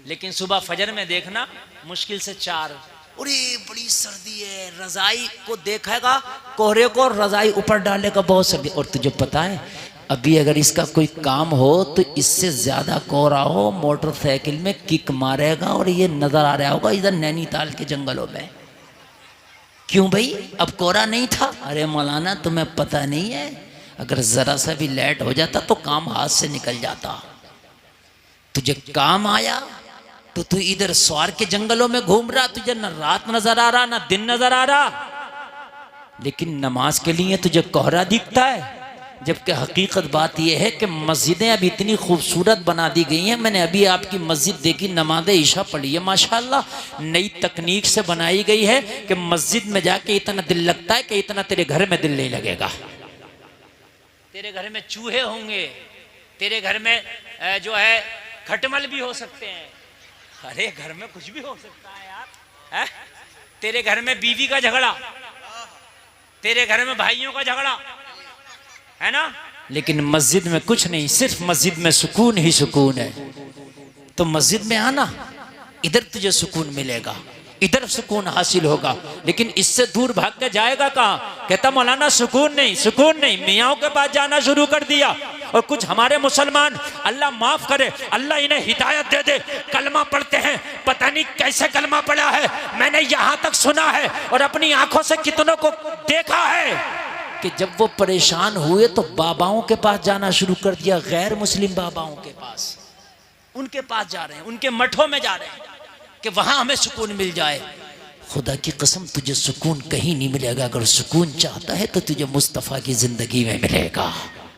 लेकिन सुबह फजर में देखना मुश्किल से 4, अरे बड़ी सर्दी है, रजाई को देखेगा, कोहरे को रजाई ऊपर डालने का बहुत सर्दी। और तुझे पता है अभी अगर इसका कोई काम हो तो इससे ज्यादा कोहरा हो, मोटरसाइकिल में किक मारेगा और ये नजर आ रहा होगा इधर नैनीताल के जंगलों में। क्यों भाई, अब कोहरा नहीं था? अरे मौलाना तुम्हें पता नहीं है, अगर जरा सा भी लेट हो जाता तो काम हाथ से निकल जाता। तुझे काम आया तो तू इधर स्वार के जंगलों में घूम रहा, तुझे न रात नजर आ रहा न दिन नजर आ रहा, लेकिन नमाज के लिए तुझे कोहरा दिखता है। जबकि हकीकत बात यह है कि मस्जिदें अब इतनी खूबसूरत बना दी गई हैं। मैंने अभी आपकी मस्जिद देखी, नमाज ईशा पढ़ी है, माशाल्लाह नई तकनीक से बनाई गई है कि मस्जिद में जाके इतना दिल लगता है कि इतना तेरे घर में दिल नहीं लगेगा। तेरे घर में चूहे होंगे, तेरे घर में जो है खटमल भी हो सकते हैं, अरे घर में कुछ भी हो सकता है यार, है? तेरे घर में बीवी का झगड़ा, तेरे घर में भाइयों का झगड़ा, है ना? लेकिन मस्जिद में कुछ नहीं, सिर्फ मस्जिद में सुकून ही सुकून है। तो मस्जिद में आना, इधर तुझे सुकून मिलेगा, इधर सुकून हासिल होगा। लेकिन इससे दूर भाग के जाएगा कहाँ? कहता मौलाना सुकून नहीं, सुकून नहीं, मियाँओं के पास जाना शुरू कर दिया। और कुछ हमारे मुसलमान, अल्लाह माफ करे, अल्लाह इन्हें हिदायत दे दे, कलमा पढ़ते हैं, पता नहीं कैसे कलमा पढ़ा है, मैंने यहाँ तक सुना है और अपनी आंखों से कितनों को देखा है कि जब वो परेशान हुए तो बाबाओं के पास जाना शुरू कर दिया, गैर मुस्लिम बाबाओं के पास, उनके पास जा रहे हैं, उनके मठों में जा रहे हैं कि वहां हमें सुकून मिल जाए। खुदा की कसम तुझे सुकून कहीं नहीं मिलेगा। अगर सुकून चाहता है तो तुझे मुस्तफ़ा की जिंदगी में मिलेगा।